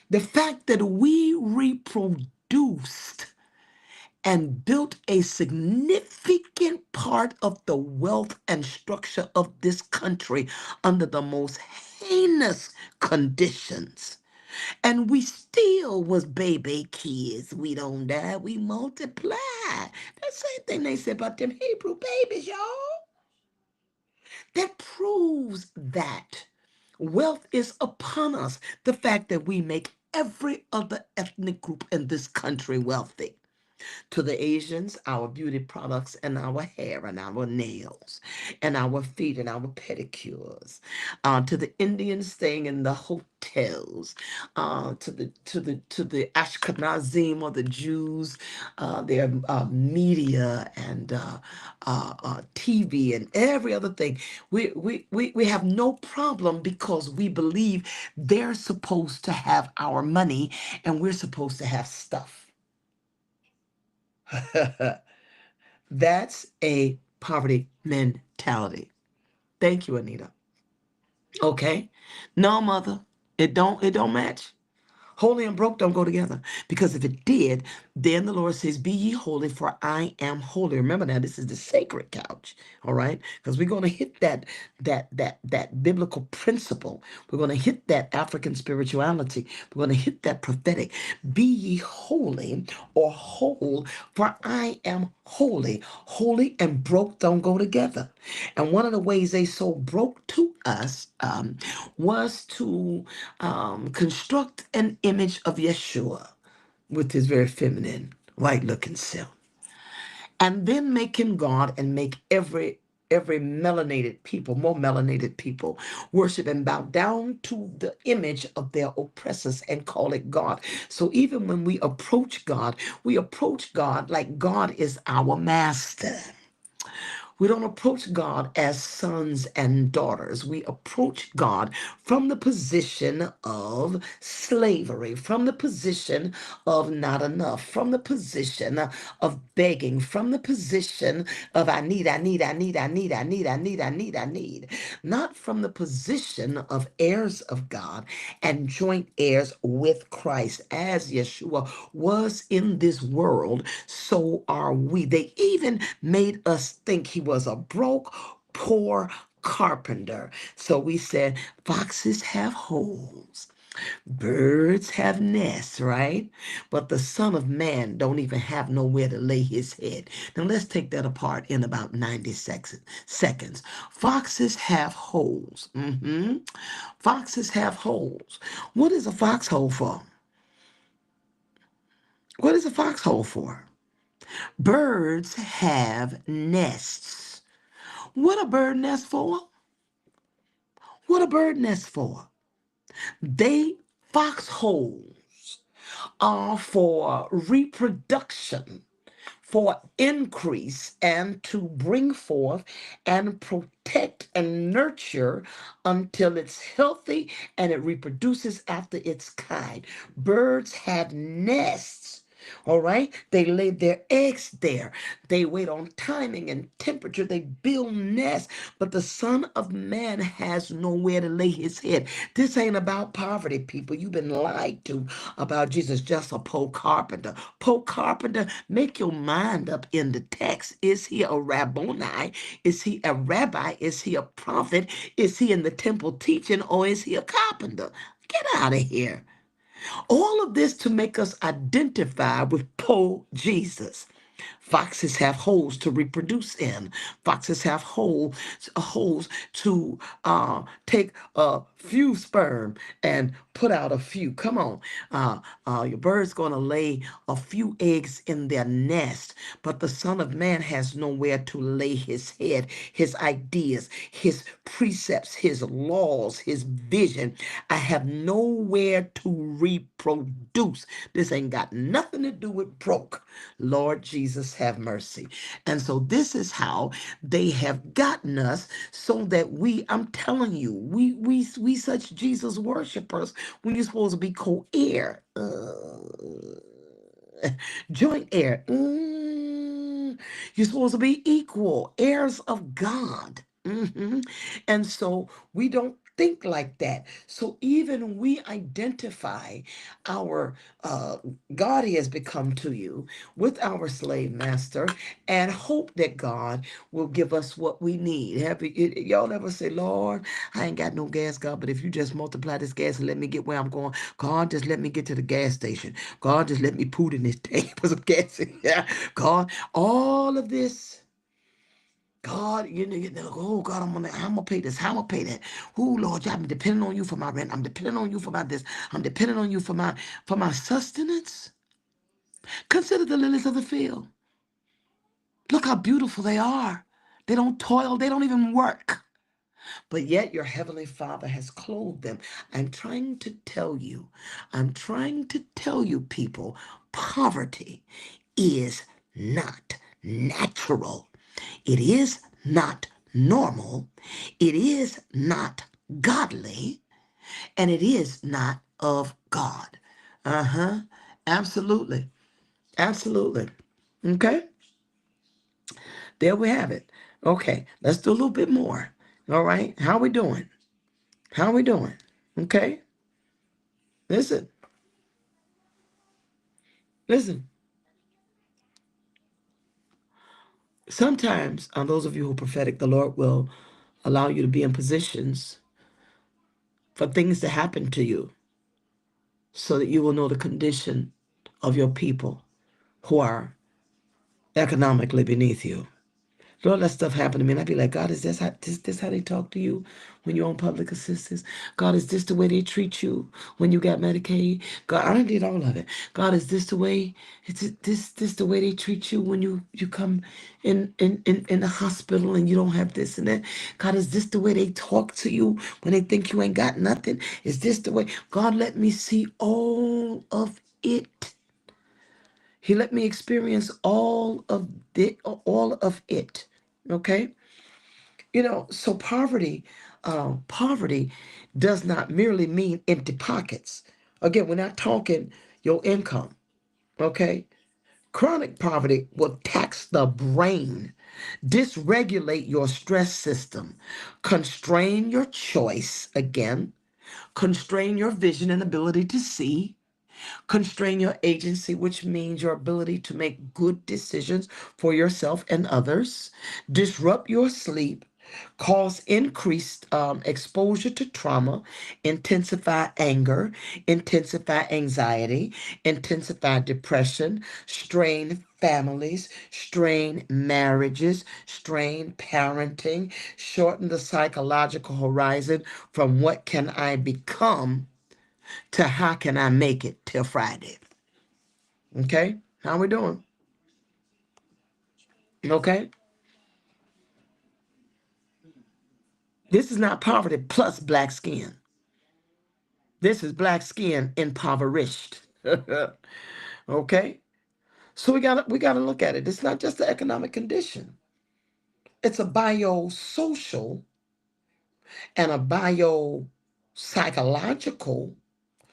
The fact that we reproduced and built a significant part of the wealth and structure of this country under the most heinous conditions. And we still was baby kids. We don't die, we multiply. That same thing they said about them Hebrew babies, y'all. That proves that wealth is upon us. The fact that we make every other ethnic group in this country wealthy. To the Asians, our beauty products and our hair and our nails and our feet and our pedicures. To the Indians staying in the hotels. To the Ashkenazim or the Jews, their media and TV and every other thing. We have no problem because we believe they're supposed to have our money and we're supposed to have stuff. That's a poverty mentality. Thank you, Anita. Okay. No, mother. It don't match. Holy and broke don't go together. Because if it did, then the Lord says, Be ye holy, for I am holy. Remember now, this is the sacred couch. All right? Because we're going to hit that biblical principle. We're going to hit that African spirituality. We're going to hit that prophetic. Be ye holy or whole, for I am holy. Holy and broke don't go together. And one of the ways they so broke to us was to construct an image of Yeshua with his very feminine, white looking self, and then make him God and make every melanated people, more melanated people, worship and bow down to the image of their oppressors and call it God. So even when we approach God like God is our master. We don't approach God as sons and daughters. We approach God from the position of slavery, from the position of not enough, from the position of begging, from the position of I need, I need, I need, I need, I need, I need, I need, I need. Not from the position of heirs of God and joint heirs with Christ. As Yeshua was in this world, so are we. They even made us think he was a broke, poor carpenter. So we said, foxes have holes. Birds have nests, right? But the Son of Man don't even have nowhere to lay his head. Now let's take that apart in about 90 seconds. Foxes have holes. Foxes have holes. What is a foxhole for? What is a foxhole for? Birds have nests. What a bird nest for? What a bird nest for? They foxholes are for reproduction, for increase, and to bring forth and protect and nurture until it's healthy and it reproduces after its kind. Birds have nests. All right, they lay their eggs there. They wait on timing and temperature. They build nests, but the Son of Man has nowhere to lay his head. This ain't about poverty, people. You've been lied to about Jesus, just a poor carpenter. Poor carpenter, make your mind up in the text. Is he a Rabboni? Is he a rabbi? Is he a prophet? Is he in the temple teaching, or is he a carpenter? Get out of here. All of this to make us identify with poor Jesus. Foxes have holes to reproduce in. Foxes have holes to take a few sperm and put out a few. Come on. Your bird's going to lay a few eggs in their nest, but the Son of Man has nowhere to lay his head, his ideas, his precepts, his laws, his vision. I have nowhere to reproduce. This ain't got nothing to do with broke. Lord Jesus, have mercy. And so this is how they have gotten us so that I'm telling you, we such Jesus worshipers, when you're supposed to be co-heir, joint heir. You're supposed to be equal, heirs of God. And so we don't think like that. So even we identify our God has become to you with our slave master and hope that God will give us what we need. Y'all ever say, Lord, I ain't got no gas, God, but if you just multiply this gas and let me get where I'm going, God, just let me get to the gas station. God, just let me put in this tank, put some gas in. Yeah, God, all of this. God, oh God, I'm gonna pay this. How I'm gonna pay that? Oh Lord, I'm depending on you for my rent. I'm depending on you for my this. I'm depending on you for my sustenance. Consider the lilies of the field. Look how beautiful they are. They don't toil, they don't even work. But yet your heavenly Father has clothed them. I'm trying to tell you, people, poverty is not natural. It is not normal. It is not godly. And it is not of God. Uh-huh. Absolutely. Absolutely. Okay. There we have it. Okay. Let's do a little bit more. All right. How we doing? How we doing? Okay. Listen. Listen. Sometimes, on those of you who are prophetic, the Lord will allow you to be in positions for things to happen to you so that you will know the condition of your people who are economically beneath you. Lord, let stuff happen to me. And I'd be like, God, is this how they talk to you when you're on public assistance? God, is this the way they treat you when you got Medicaid? God, I done did all of it. God, is this the way, this the way they treat you when you come in the hospital and you don't have this and that? God, is this the way they talk to you when they think you ain't got nothing? Is this the way? God, let me see all of it. He let me experience all of it. Okay, so poverty does not merely mean empty pockets. Again, we're not talking your income. Okay, chronic poverty will tax the brain, dysregulate your stress system, constrain your choice again, constrain your vision and ability to see, constrain your agency, which means your ability to make good decisions for yourself and others, disrupt your sleep, cause increased exposure to trauma, intensify anger, intensify anxiety, intensify depression, strain families, strain marriages, strain parenting, shorten the psychological horizon from what can I become to how can I make it till Friday. Okay? How we doing? Okay? This is not poverty plus black skin. This is black skin impoverished. Okay? So we gotta look at it. It's not just the economic condition. It's a biosocial and a biopsychological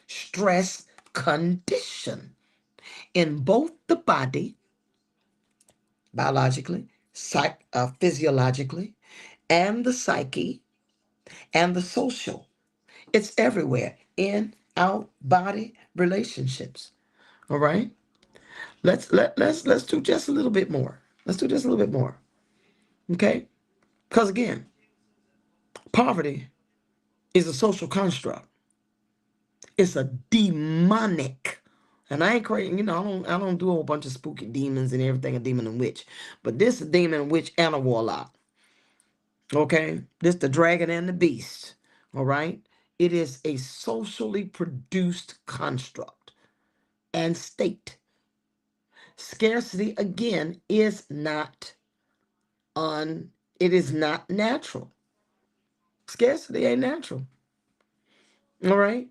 stress condition in both the body, biologically, physiologically, and the psyche and the social. It's everywhere, in, out, body, relationships. All right. Let's do just a little bit more. Let's do just a little bit more. Okay. Because again, poverty is a social construct. It's a demonic. And I ain't crazy, I don't do a whole bunch of spooky demons and everything, a demon and witch. But this is a demon, witch, and a warlock. Okay? This the dragon and the beast. All right? It is a socially produced construct and state. Scarcity again it is not natural. Scarcity ain't natural. All right?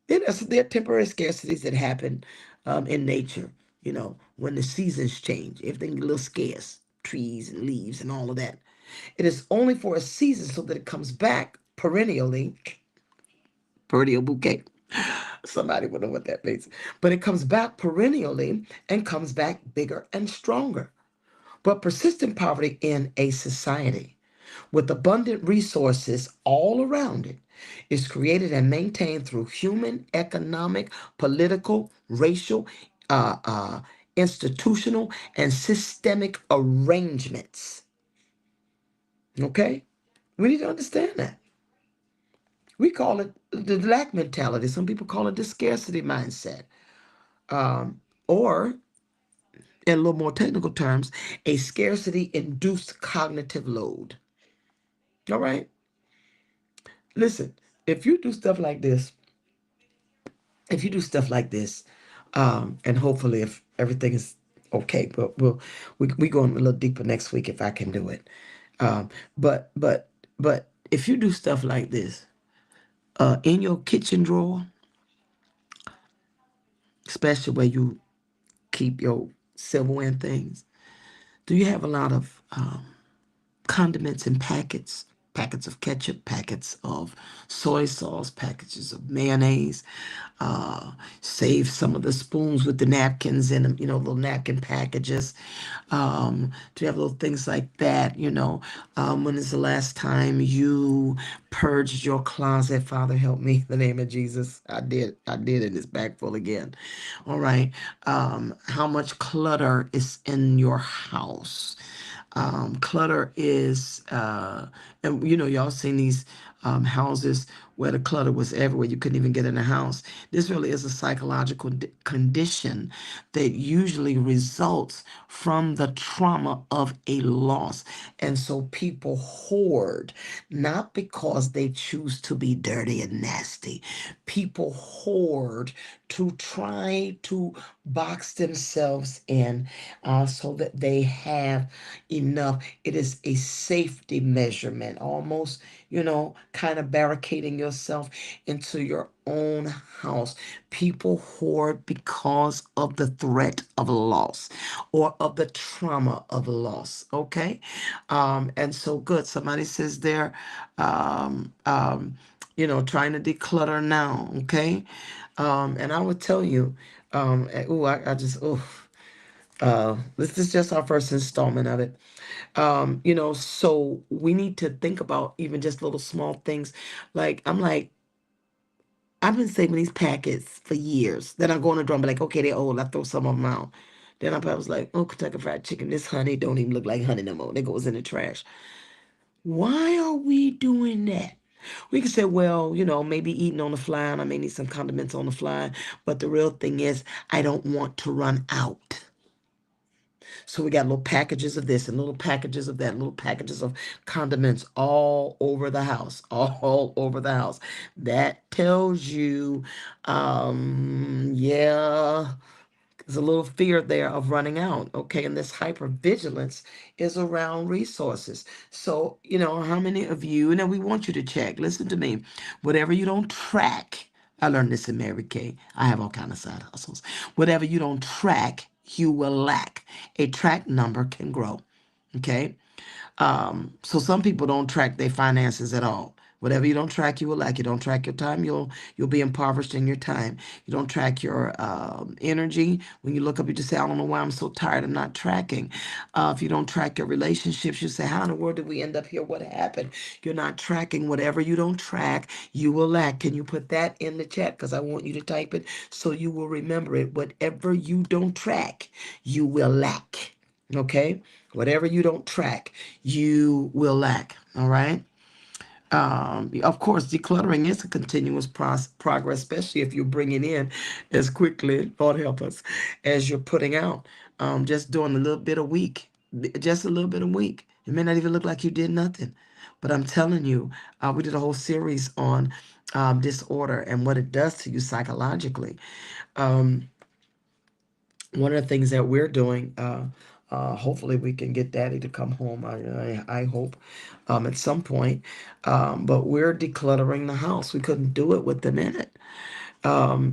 There are temporary scarcities that happen in nature, when the seasons change. Everything get a little scarce, trees and leaves and all of that. It is only for a season so that it comes back perennially, perennial bouquet. Somebody would know what that means. But it comes back perennially and comes back bigger and stronger. But persistent poverty in a society with abundant resources all around it, is created and maintained through human, economic, political, racial, uh, uh, institutional, and systemic arrangements. Okay? We need to understand that. We call it the lack mentality. Some people call it the scarcity mindset. Or, in a little more technical terms, a scarcity induced cognitive load. All right? Listen, if you do stuff like this, if you do stuff like this, and hopefully if everything is okay, but we go a little deeper next week if I can do it. Um, but but but if you do stuff like this, in your kitchen drawer, especially where you keep your silverware and things, do you have a lot of condiments in packets? Packets of ketchup, packets of soy sauce, packages of mayonnaise. Save some of the spoons with the napkins in them, little napkin packages. Do you have little things like that? When is the last time you purged your closet? Father, help me in the name of Jesus. I did, and it's back full again. All right. How much clutter is in your house? Clutter is, and y'all seen these houses where the clutter was everywhere. You couldn't even get in the house. This really is a psychological condition that usually results from the trauma of a loss. And so people hoard, not because they choose to be dirty and nasty. People hoard to try to box themselves in so that they have enough. It is a safety measurement, almost, kind of barricading yourself into your own house. People hoard because of the threat of loss or of the trauma of loss. Okay. And so good. Somebody says they're, trying to declutter now. Okay. And I would tell you, I just, this is just our first installment of it. So we need to think about even just little small things. Like, I've been saving these packets for years. Then I go on the drum, be like, okay, they're old. I throw some of them out. Then I was like, oh, Kentucky Fried Chicken, this honey don't even look like honey no more. It goes in the trash. Why are we doing that? We could say, well, maybe eating on the fly, and I may need some condiments on the fly. But the real thing is, I don't want to run out. So we got little packages of this and little packages of that, little packages of condiments all over the house, all over the house. That tells you, yeah, there's a little fear there of running out. Okay. And this hypervigilance is around resources. So, how many of you, and then we want you to check, listen to me, whatever you don't track. I learned this in Mary Kay. I have all kind of side hustles. Whatever you don't track, you will lack. A track number can grow. Okay. So some people don't track their finances at all. Whatever you don't track, you will lack. You don't track your time, you'll be impoverished in your time. You don't track your energy. When you look up, you just say, I don't know why I'm so tired. I'm not tracking. If you don't track your relationships, you say, how in the world did we end up here? What happened? You're not tracking. Whatever you don't track, you will lack. Can you put that in the chat? Because I want you to type it so you will remember it. Whatever you don't track, you will lack. Okay? Whatever you don't track, you will lack. All right. Of course, decluttering is a continuous progress, especially if you're bringing in as quickly, Lord help us, as you're putting out. Just doing a little bit a week, just a little bit a week. It may not even look like you did nothing, but I'm telling you, we did a whole series on disorder and what it does to you psychologically. Um, One of the things that we're doing, hopefully we can get Daddy to come home. I hope at some point. But we're decluttering the house. We couldn't do it with them in it.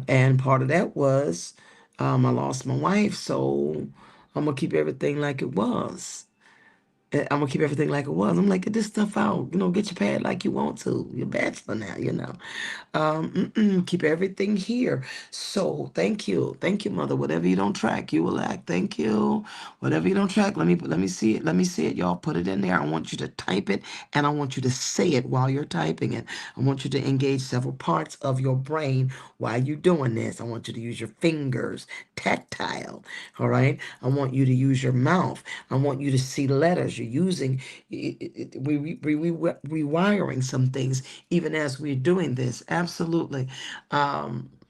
And part of that was I lost my wife, so I'm gonna keep everything like it was. I'm gonna keep everything like it was. I'm like, get this stuff out. Get your pad like you want to. You're a bachelor now. Keep everything here. So thank you, mother. Whatever you don't track, you will lack. Thank you. Whatever you don't track, let me see it. Let me see it, y'all. Put it in there. I want you to type it, and I want you to say it while you're typing it. I want you to engage several parts of your brain while you're doing this. I want you to use your fingers, tactile. All right. I want you to use your mouth. I want you to see letters. You're using, rewiring some things even as we're doing this. Absolutely.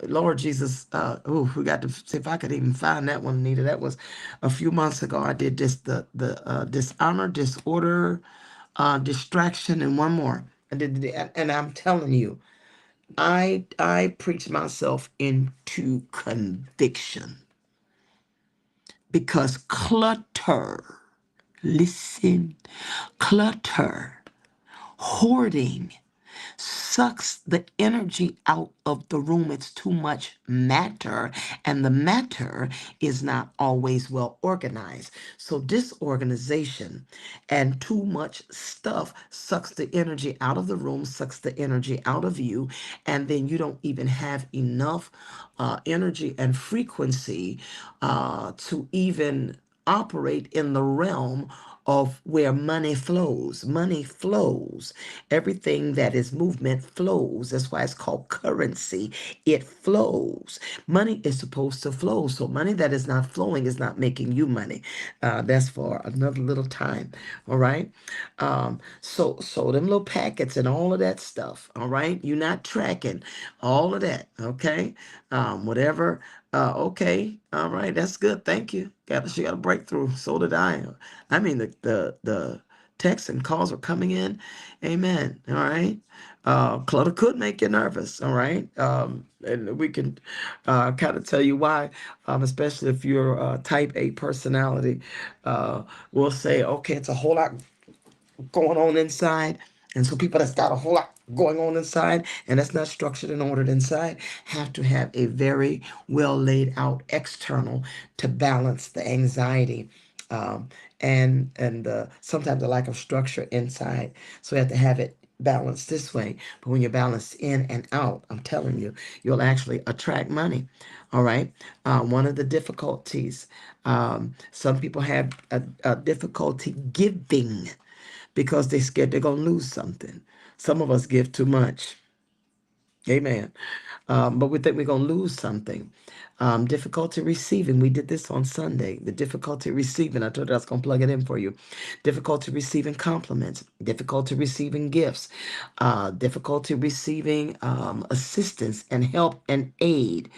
Lord Jesus, we got to see if I could even find that one, Anita. That was a few months ago. I did this, the dishonor, disorder, distraction, and one more. I did, and I'm telling you, I preach myself into conviction because clutter, listen, clutter, hoarding sucks the energy out of the room. It's too much matter, and the matter is not always well organized. So, disorganization and too much stuff sucks the energy out of the room, sucks the energy out of you, and then you don't even have enough energy and frequency to even operate in the realm of where money flows. Money flows. Everything that is movement flows. That's why it's called currency. It flows. Money is supposed to flow. So money that is not flowing is not making you money. That's for another little time. All right. So them little packets and all of that stuff. All right. You're not tracking all of that. Okay. Whatever. Okay. All right. That's good. Thank you. She got a breakthrough. So did I. I mean, the texts and calls are coming in. Amen. All right. Clutter could make you nervous. All right. And we can kind of tell you why, especially if you're a type A personality. We'll say, okay, it's a whole lot going on inside. And so people that's got a whole lot going on inside and that's not structured and ordered inside have to have a very well laid out external to balance the anxiety, and sometimes the lack of structure inside. So we have to have it balanced this way. But when you're balanced in and out, I'm telling you, you'll actually attract money. All right. One of the difficulties, some people have a difficulty giving because they're scared they're going to lose something. Some of us give too much. Amen. But we think we're going to lose something. Difficulty receiving. We did this on Sunday. The difficulty receiving. I told you I was going to plug it in for you. Difficulty receiving compliments. Difficulty receiving gifts. Difficulty receiving assistance and help and aid.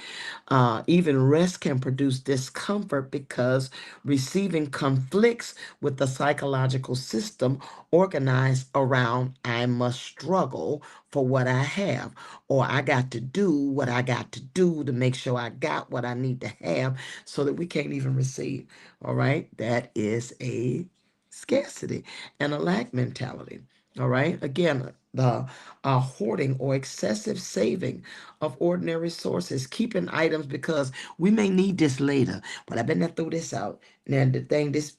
Even rest can produce discomfort because receiving conflicts with the psychological system organized around I must struggle for what I have, or I got to do what I got to do to make sure I got what I need to have so that we can't even receive. All right. That is a scarcity and a lack mentality. All right. Again, the hoarding or excessive saving of ordinary sources, keeping items because we may need this later, but I better throw this out. Now the thing the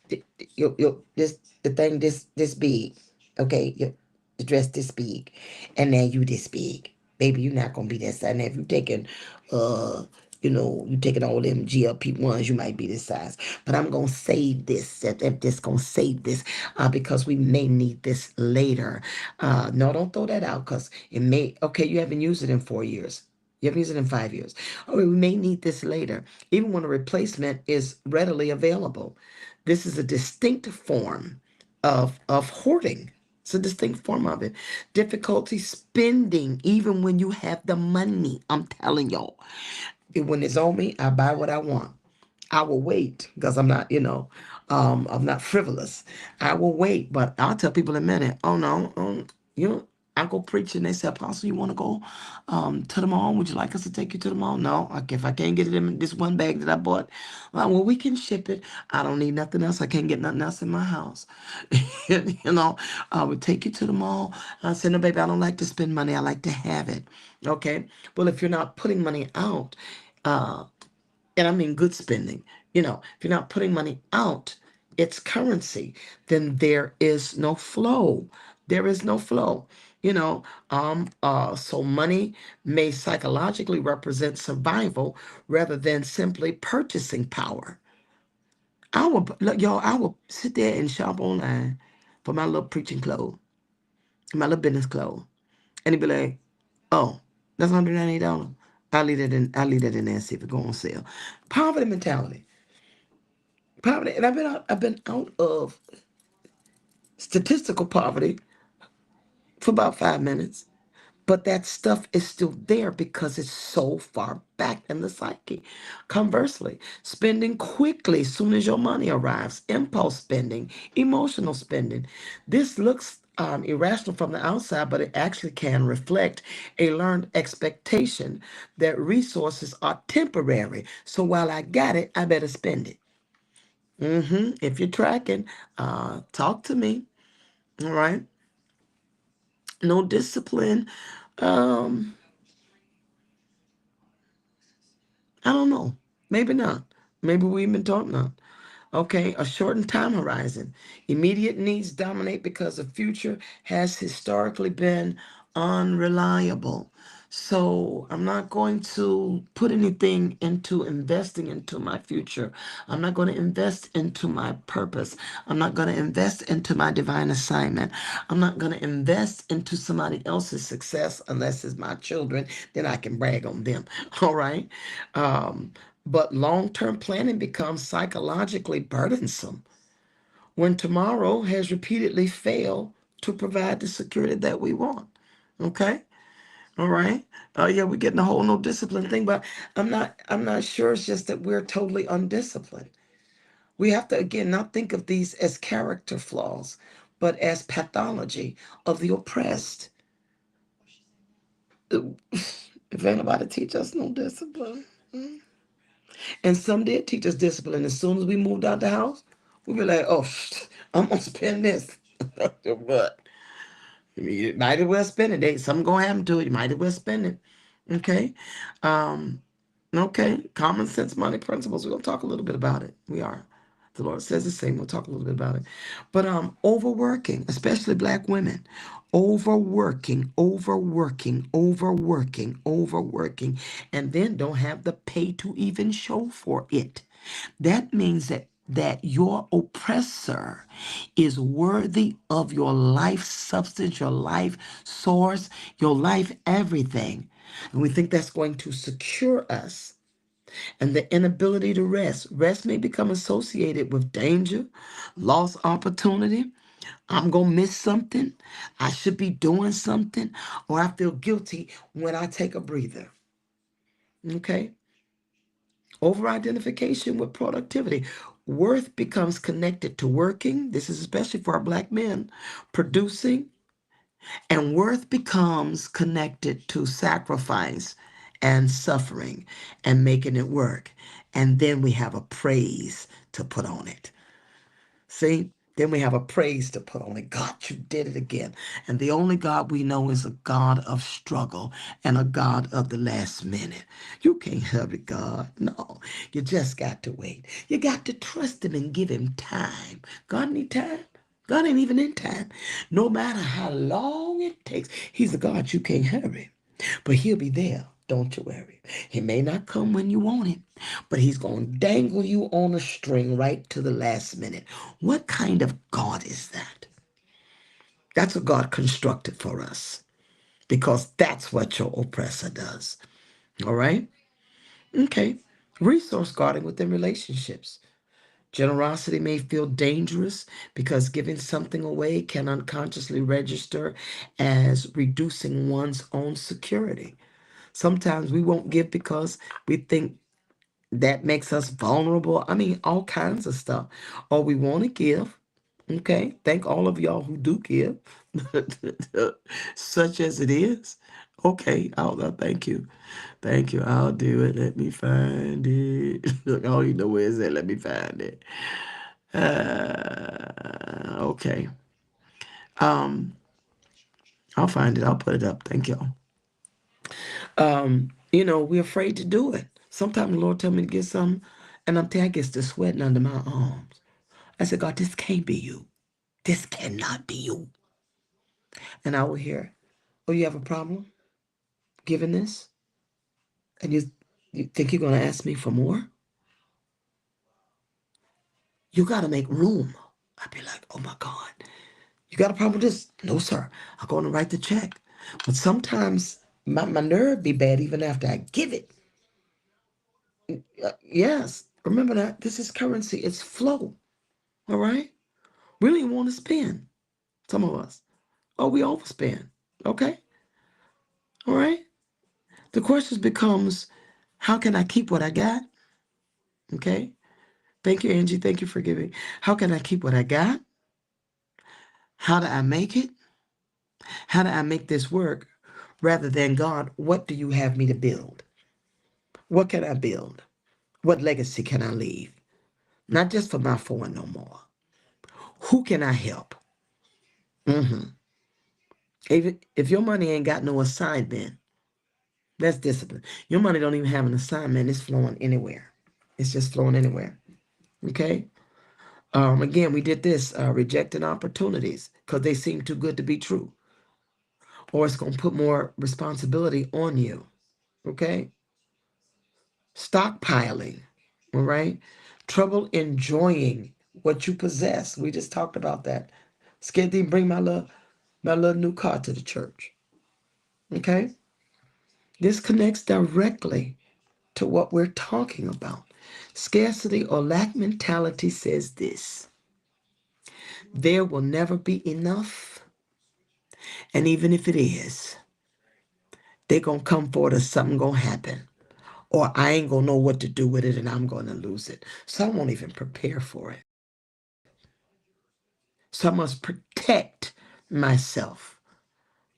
thing this big, okay, the dress this big, and now you this big, baby, you're not gonna be that size. Now if you taking uh you taking all them GLP-1s, you might be this size. But I'm gonna save this. I'm just gonna save this because we may need this later. No, don't throw that out because it may. Okay, you haven't used it in 4 years. You haven't used it in 5 years. Oh, we may need this later, even when a replacement is readily available. This is a distinct form of hoarding. It's a distinct form of it. Difficulty spending, even when you have the money. I'm telling y'all. When it's on me, I buy what I want. I will wait because I'm not frivolous. I will wait, but I'll tell people in a minute, oh no, I go preach and they say, Apostle, you want to go to the mall? Would you like us to take you to the mall? No, if I can't get it in this one bag that I bought, well, we can ship it. I don't need nothing else. I can't get nothing else in my house. I would take you to the mall. I said, no, baby, I don't like to spend money. I like to have it. Okay. Well, if you're not putting money out, uh, and I mean good spending. If you're not putting money out, its currency, then there is no flow. There is no flow. So money may psychologically represent survival rather than simply purchasing power. Look, y'all, I will sit there and shop online for my little preaching clothes, my little business clothes. And he'd be like, oh, that's $198. I'll leave that in there and see if it go on sale. Poverty mentality. Poverty, and I've been out of statistical poverty for about 5 minutes. But that stuff is still there because it's so far back in the psyche. Conversely, spending quickly as soon as your money arrives, impulse spending, emotional spending. This looks irrational from the outside, but it actually can reflect a learned expectation that resources are temporary. So while I got it, I better spend it. If you're tracking, talk to me. All right. No discipline. Um, I don't know. Maybe not. Maybe we've been taught not. Okay, a shortened time horizon. Immediate needs dominate because the future has historically been unreliable. So I'm not going to put anything into investing into my future. I'm not going to invest into my purpose. I'm not going to invest into my divine assignment. I'm not going to invest into somebody else's success unless it's my children. Then I can brag on them. All right. Um, but long term planning becomes psychologically burdensome when tomorrow has repeatedly failed to provide the security that we want. Okay? All right. Yeah, we're getting a whole no discipline thing, but I'm not sure it's just that we're totally undisciplined. We have to again not think of these as character flaws, but as pathology of the oppressed. If anybody teach us no discipline. And some did teach us discipline. As soon as we moved out the house, we be like, oh, I'm gonna spend this. But you might as well spend it. Something gonna happen to it. You might as well spend it. Okay. Um, okay. Common sense money principles. We're gonna talk a little bit about it. We are. The Lord says the same. We'll talk a little bit about it. But overworking, especially black women, overworking, and then don't have the pay to even show for it. That means that your oppressor is worthy of your life substance, your life source, your life everything. And we think that's going to secure us, and the inability to rest. Rest may become associated with danger, lost opportunity. I'm going to miss something. I should be doing something, or I feel guilty when I take a breather. Okay? Over identification with productivity. Worth becomes connected to working. This is especially for our black men, producing, and worth becomes connected to sacrifice and suffering and making it work. And then we have a praise to put on it. See? Then we have a praise to put on it. God, you did it again. And the only God we know is a God of struggle and a God of the last minute. You can't hurry God. No, you just got to wait. You got to trust him and give him time. God need time. God ain't even in time. No matter how long it takes, he's a God you can't hurry. But he'll be there. Don't you worry. He may not come when you want him, but he's going to dangle you on a string right to the last minute. What kind of God is that? That's what God constructed for us because that's what your oppressor does. All right? Okay. Resource guarding within relationships. Generosity may feel dangerous because giving something away can unconsciously register as reducing one's own security. Sometimes we won't give because we think that makes us vulnerable. I mean, all kinds of stuff. Or we want to give. Okay. Thank all of y'all who do give, such as it is. Okay. Thank you. Thank you. I'll do it. Let me find it. Look, I don't even know where it's at. Let me find it. Okay. Um, I'll find it. I'll put it up. Thank y'all. We're afraid to do it. Sometimes the Lord tell me to get something, and I guess the sweating under my arms. I said, God, this can't be you. This cannot be you. And I will hear, oh, you have a problem giving this? And you think you're going to ask me for more? You got to make room. I'd be like, oh my God, you got a problem with this? No, sir. I'm going to write the check. But sometimes my nerve be bad even after I give it. Yes, remember that this is currency. It's flow. All right? We don't even want to spend, some of us. Oh, we overspend. Okay? All right? The question becomes, how can I keep what I got? Okay? Thank you, Angie. Thank you for giving. How can I keep what I got? How do I make it? How do I make this work? Rather than, God, what do you have me to build? What can I build? What legacy can I leave? Not just for my four no more. Who can I help? hmm if your money ain't got no assignment, that's discipline. Your money don't even have an assignment. It's flowing anywhere. It's just flowing anywhere. Okay? Again, we did this, rejecting opportunities because they seem too good to be true. Or it's going to put more responsibility on you. Okay? Stockpiling. All right? Trouble enjoying what you possess. We just talked about that. Scared to even bring my little new car to the church. Okay? This connects directly to what we're talking about. Scarcity or lack mentality says this: there will never be enough. And even if it is, they're going to come forward or something going to happen. Or I ain't going to know what to do with it and I'm going to lose it. So I won't even prepare for it. So I must protect myself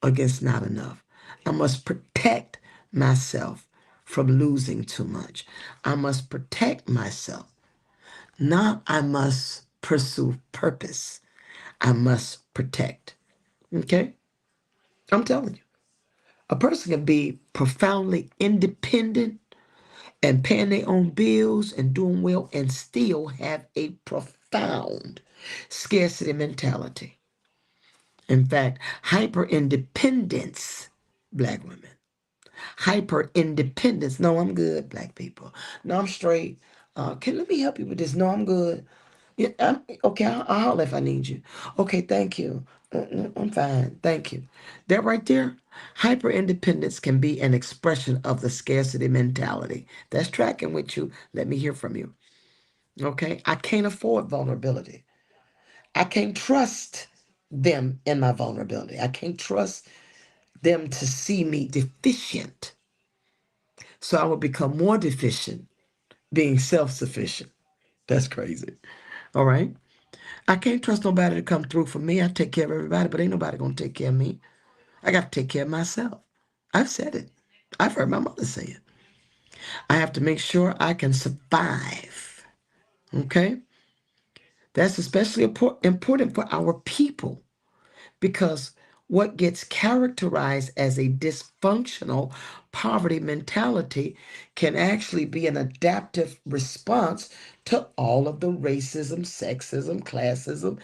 against not enough. I must protect myself from losing too much. I must protect myself. Now I must pursue purpose. I must protect. Okay? I'm telling you. A person can be profoundly independent and paying their own bills and doing well and still have a profound scarcity mentality. In fact, hyper independence, black women. Hyper independence. No, I'm good, black people. No, I'm straight. Let me help you with this? No, I'm good. Yeah, okay, I'll holler if I need you. Okay, thank you. I'm fine. Thank you. That right there, hyper independence can be an expression of the scarcity mentality. That's tracking with you. Let me hear from you. Okay, I can't afford vulnerability. I can't trust them in my vulnerability. I can't trust them to see me deficient. So I will become more deficient being self sufficient. That's crazy. All right. I can't trust nobody to come through for me. I take care of everybody, but ain't nobody going to take care of me. I got to take care of myself. I've said it. I've heard my mother say it. I have to make sure I can survive. Okay? That's especially important for our people because what gets characterized as a dysfunctional poverty mentality can actually be an adaptive response to all of the racism, sexism, classism,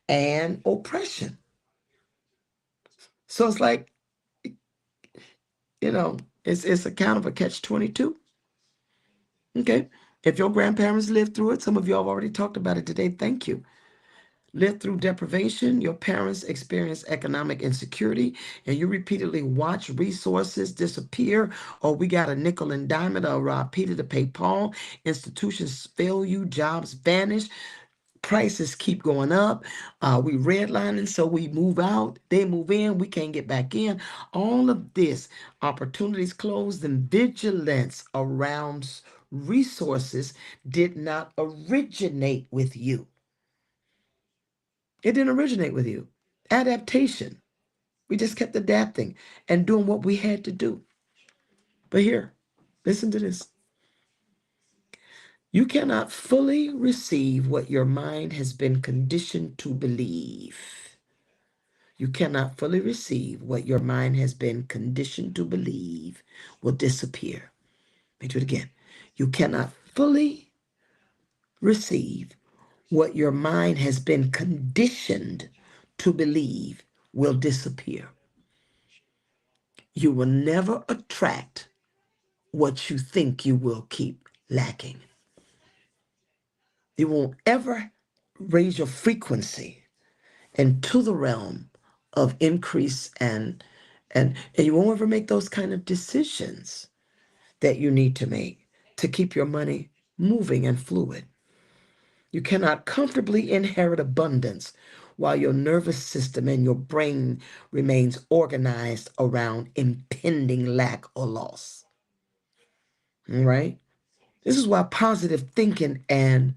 and oppression. So it's like, it's a kind of a catch-22. Okay. If your grandparents lived through it, some of you have already talked about it today. Thank you. Lived through deprivation, your parents experienced economic insecurity, and you repeatedly watch resources disappear, or we got a nickel and dime it, or Peter to pay Paul. Institutions fail you, jobs vanish, prices keep going up. We redlining, so we move out. They move in, we can't get back in. All of this, opportunities closed, and vigilance around resources did not originate with you. It didn't originate with you. Adaptation. We just kept adapting and doing what we had to do. But here, listen to this. You cannot fully receive what your mind has been conditioned to believe. You cannot fully receive what your mind has been conditioned to believe will disappear. Let me do it again. You cannot fully receive what your mind has been conditioned to believe will disappear. You will never attract what you think you will keep lacking. You won't ever raise your frequency into the realm of increase and you won't ever make those kind of decisions that you need to make to keep your money moving and fluid. You cannot comfortably inherit abundance while your nervous system and your brain remains organized around impending lack or loss. All right? This is why positive thinking and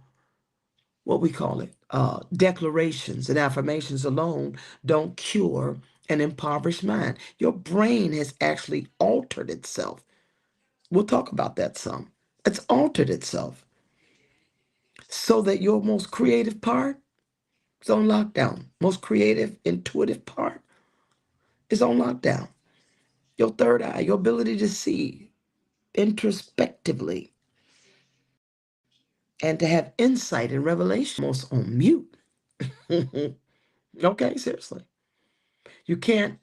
what we call it, declarations and affirmations alone don't cure an impoverished mind. Your brain has actually altered itself. We'll talk about that some. It's altered itself so that your most creative part is on lockdown. Most creative, intuitive part is on lockdown. Your third eye, your ability to see introspectively and to have insight and revelation, almost on mute. Okay, seriously. You can't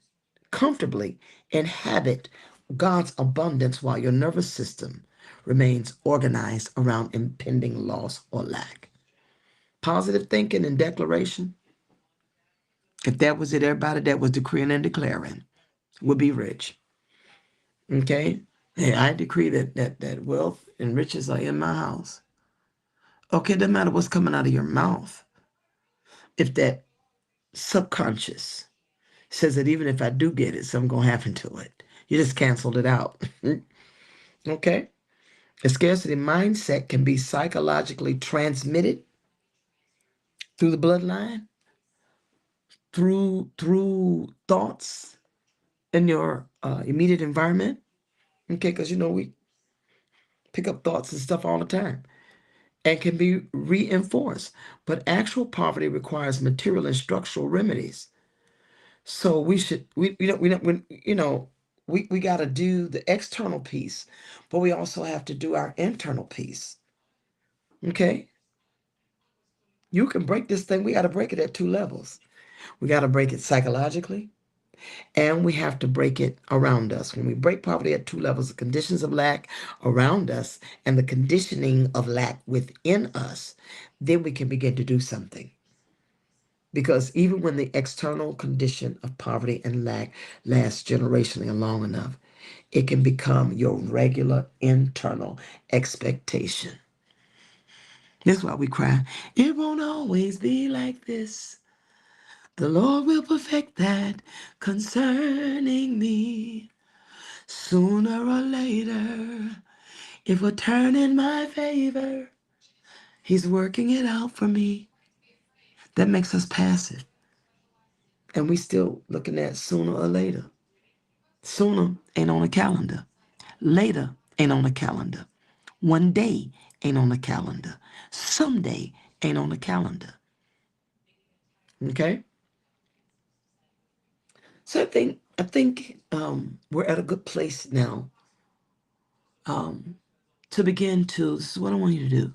comfortably inhabit God's abundance while your nervous system remains organized around impending loss or lack. Positive thinking and declaration, if that was it, everybody that was decreeing and declaring would be rich. Okay? Hey, I decree that wealth and riches are in my house. Okay, it doesn't matter what's coming out of your mouth. If that subconscious says that even if I do get it, something gonna happen to it. You just canceled it out. Okay? A scarcity mindset can be psychologically transmitted through the bloodline, through thoughts in your immediate environment. Okay, because we pick up thoughts and stuff all the time, and can be reinforced. But actual poverty requires material and structural remedies. So we got to do the external piece, but we also have to do our internal piece. Okay, you can break this thing. We got to break it at two levels. We got to break it psychologically, and we have to break it around us. When we break poverty at two levels, the conditions of lack around us and the conditioning of lack within us, then we can begin to do something. Because even when the external condition of poverty and lack lasts generationally long enough, it can become your regular internal expectation. This is why we cry, it won't always be like this. The Lord will perfect that concerning me. Sooner or later, it will turn in my favor. He's working it out for me. That makes us passive. And we still looking at sooner or later. Sooner ain't on the calendar. Later ain't on the calendar. One day ain't on the calendar. Someday ain't on the calendar. Okay? So I think we're at a good place now to begin to, this is what I want you to do.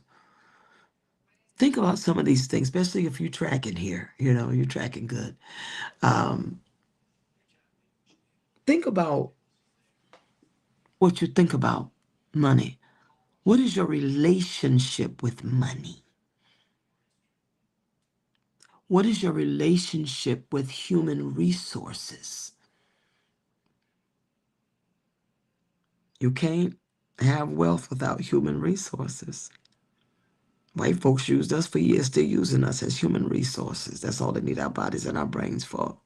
Think about some of these things, especially if you're tracking here, you're tracking good. Think about what you think about money. What is your relationship with money? What is your relationship with human resources? You can't have wealth without human resources. White folks used us for years, still using us as human resources. That's all they need our bodies and our brains for.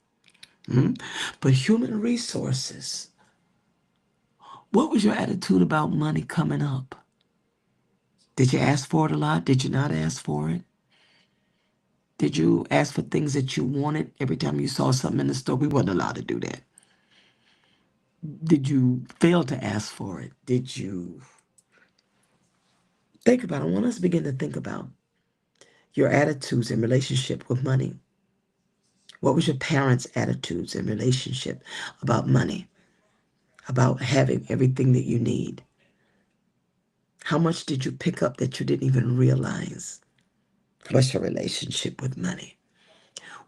But human resources, what was your attitude about money coming up? Did you ask for it a lot? Did you not ask for it? Did you ask for things that you wanted every time you saw something in the store? We wasn't allowed to do that. Did you fail to ask for it? Did you think about it? I want us to begin to think about your attitudes in relationship with money. What was your parents' attitudes in relationship about money, about having everything that you need? How much did you pick up that you didn't even realize? What's your relationship with money?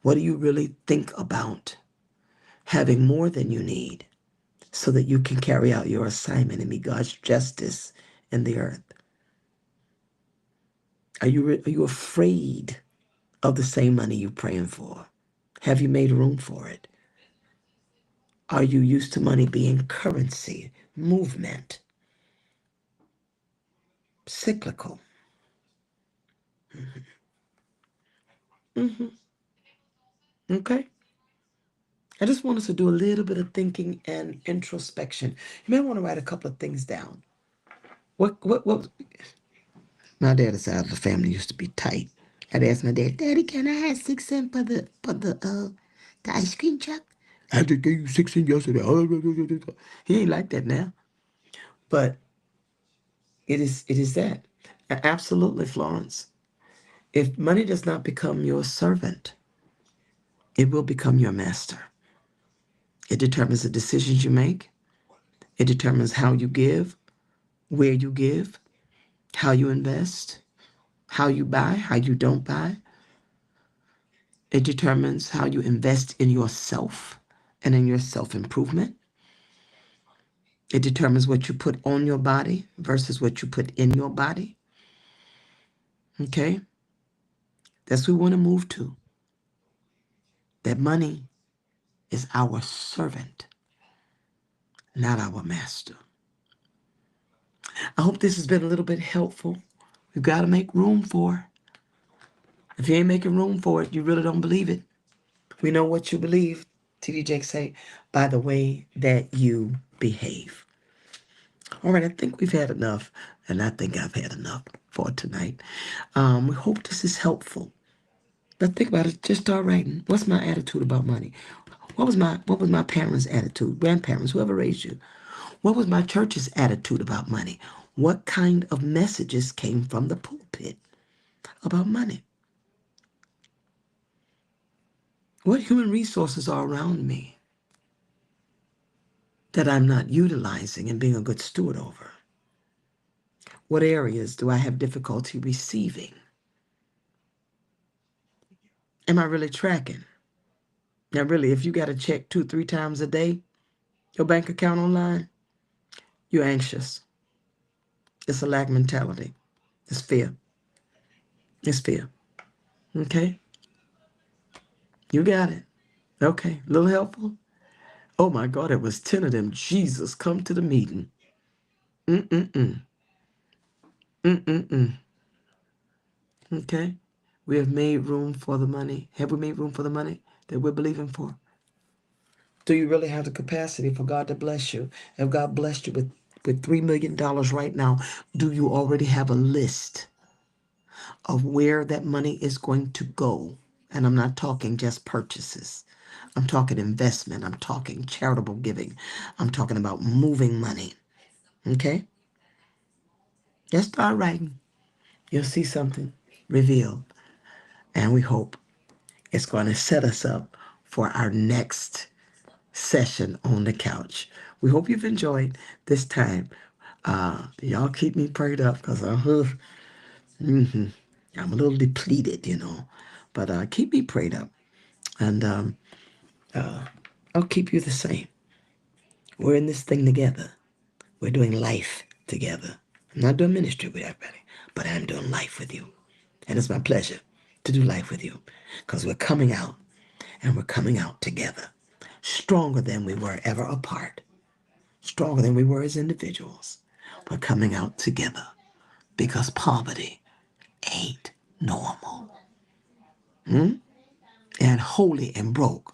What do you really think about having more than you need so that you can carry out your assignment and be God's justice in the earth? Are you afraid of the same money you're praying for? Have you made room for it? Are you used to money being currency, movement, cyclical? hmm Okay. I just want us to do a little bit of thinking and introspection. You may want to write a couple of things down. What? My dad's side of the family used to be tight. I'd ask my dad, Daddy, can I have 6 cents the ice cream truck? I just gave you 6 cents yesterday. He ain't like that now. But it is that. Absolutely, Florence. If money does not become your servant, it will become your master. It determines the decisions you make. It determines how you give, where you give, how you invest, how you buy, how you don't buy. It determines how you invest in yourself and in your self-improvement. It determines what you put on your body versus what you put in your body. Okay? That's what we want to move to. That money is our servant, not our master. I hope this has been a little bit helpful. We've got to make room for it. If you ain't making room for it, you really don't believe it. We know what you believe, T.D. Jakes say, by the way that you behave. All right, I think we've had enough, and I think I've had enough for tonight. We hope this is helpful. But think about it. Just start writing. What's my attitude about money? What was my parents' attitude, grandparents, whoever raised you? What was my church's attitude about money? What kind of messages came from the pulpit about money? What human resources are around me that I'm not utilizing and being a good steward over? What areas do I have difficulty receiving? Am I really tracking? Now, really, if you got to check 2, 3 times a day, your bank account online, you're anxious. It's a lack mentality. It's fear. It's fear. Okay? You got it. Okay. A little helpful? Oh my God, it was 10 of them. Jesus, come to the meeting. Mm-mm-mm. Mm-mm-mm. Okay? We have made room for the money. Have we made room for the money that we're believing for? Do you really have the capacity for God to bless you? If God blessed you with $3 million right now, do you already have a list of where that money is going to go? And I'm not talking just purchases. I'm talking investment. I'm talking charitable giving. I'm talking about moving money. Okay? Just start writing. You'll see something revealed. And we hope it's going to set us up for our next session on the couch. We hope you've enjoyed this time. Y'all keep me prayed up because I'm a little depleted, But keep me prayed up. And I'll keep you the same. We're in this thing together. We're doing life together. I'm not doing ministry with everybody, but I'm doing life with you. And it's my pleasure to do life with you because we're coming out and we're coming out together. Stronger than we were ever apart. Stronger than we were as individuals. We're coming out together because poverty ain't normal. And holy and broke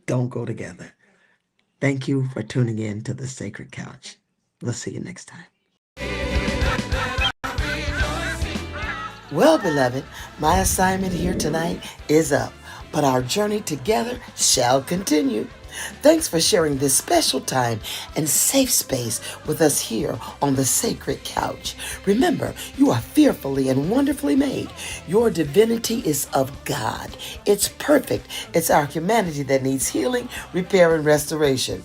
don't go together. Thank you for tuning in to the Sacred Couch. We'll see you next time. Well, beloved, my assignment here tonight is up, but our journey together shall continue. Thanks for sharing this special time and safe space with us here on the Sacred Couch. Remember, you are fearfully and wonderfully made. Your divinity is of God. It's perfect. It's our humanity that needs healing, repair, and restoration.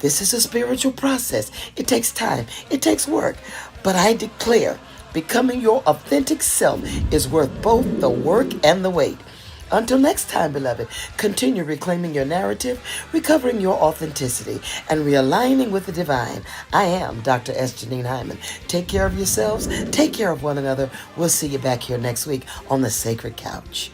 This is a spiritual process. It takes time. It takes work. But I declare Becoming your authentic self is worth both the work and the wait. Until next time, beloved, continue reclaiming your narrative, recovering your authenticity, and realigning with the divine. I am Dr. S. Janine Hyman. Take care of yourselves. Take care of one another. We'll see you back here next week on the Sacred Couch.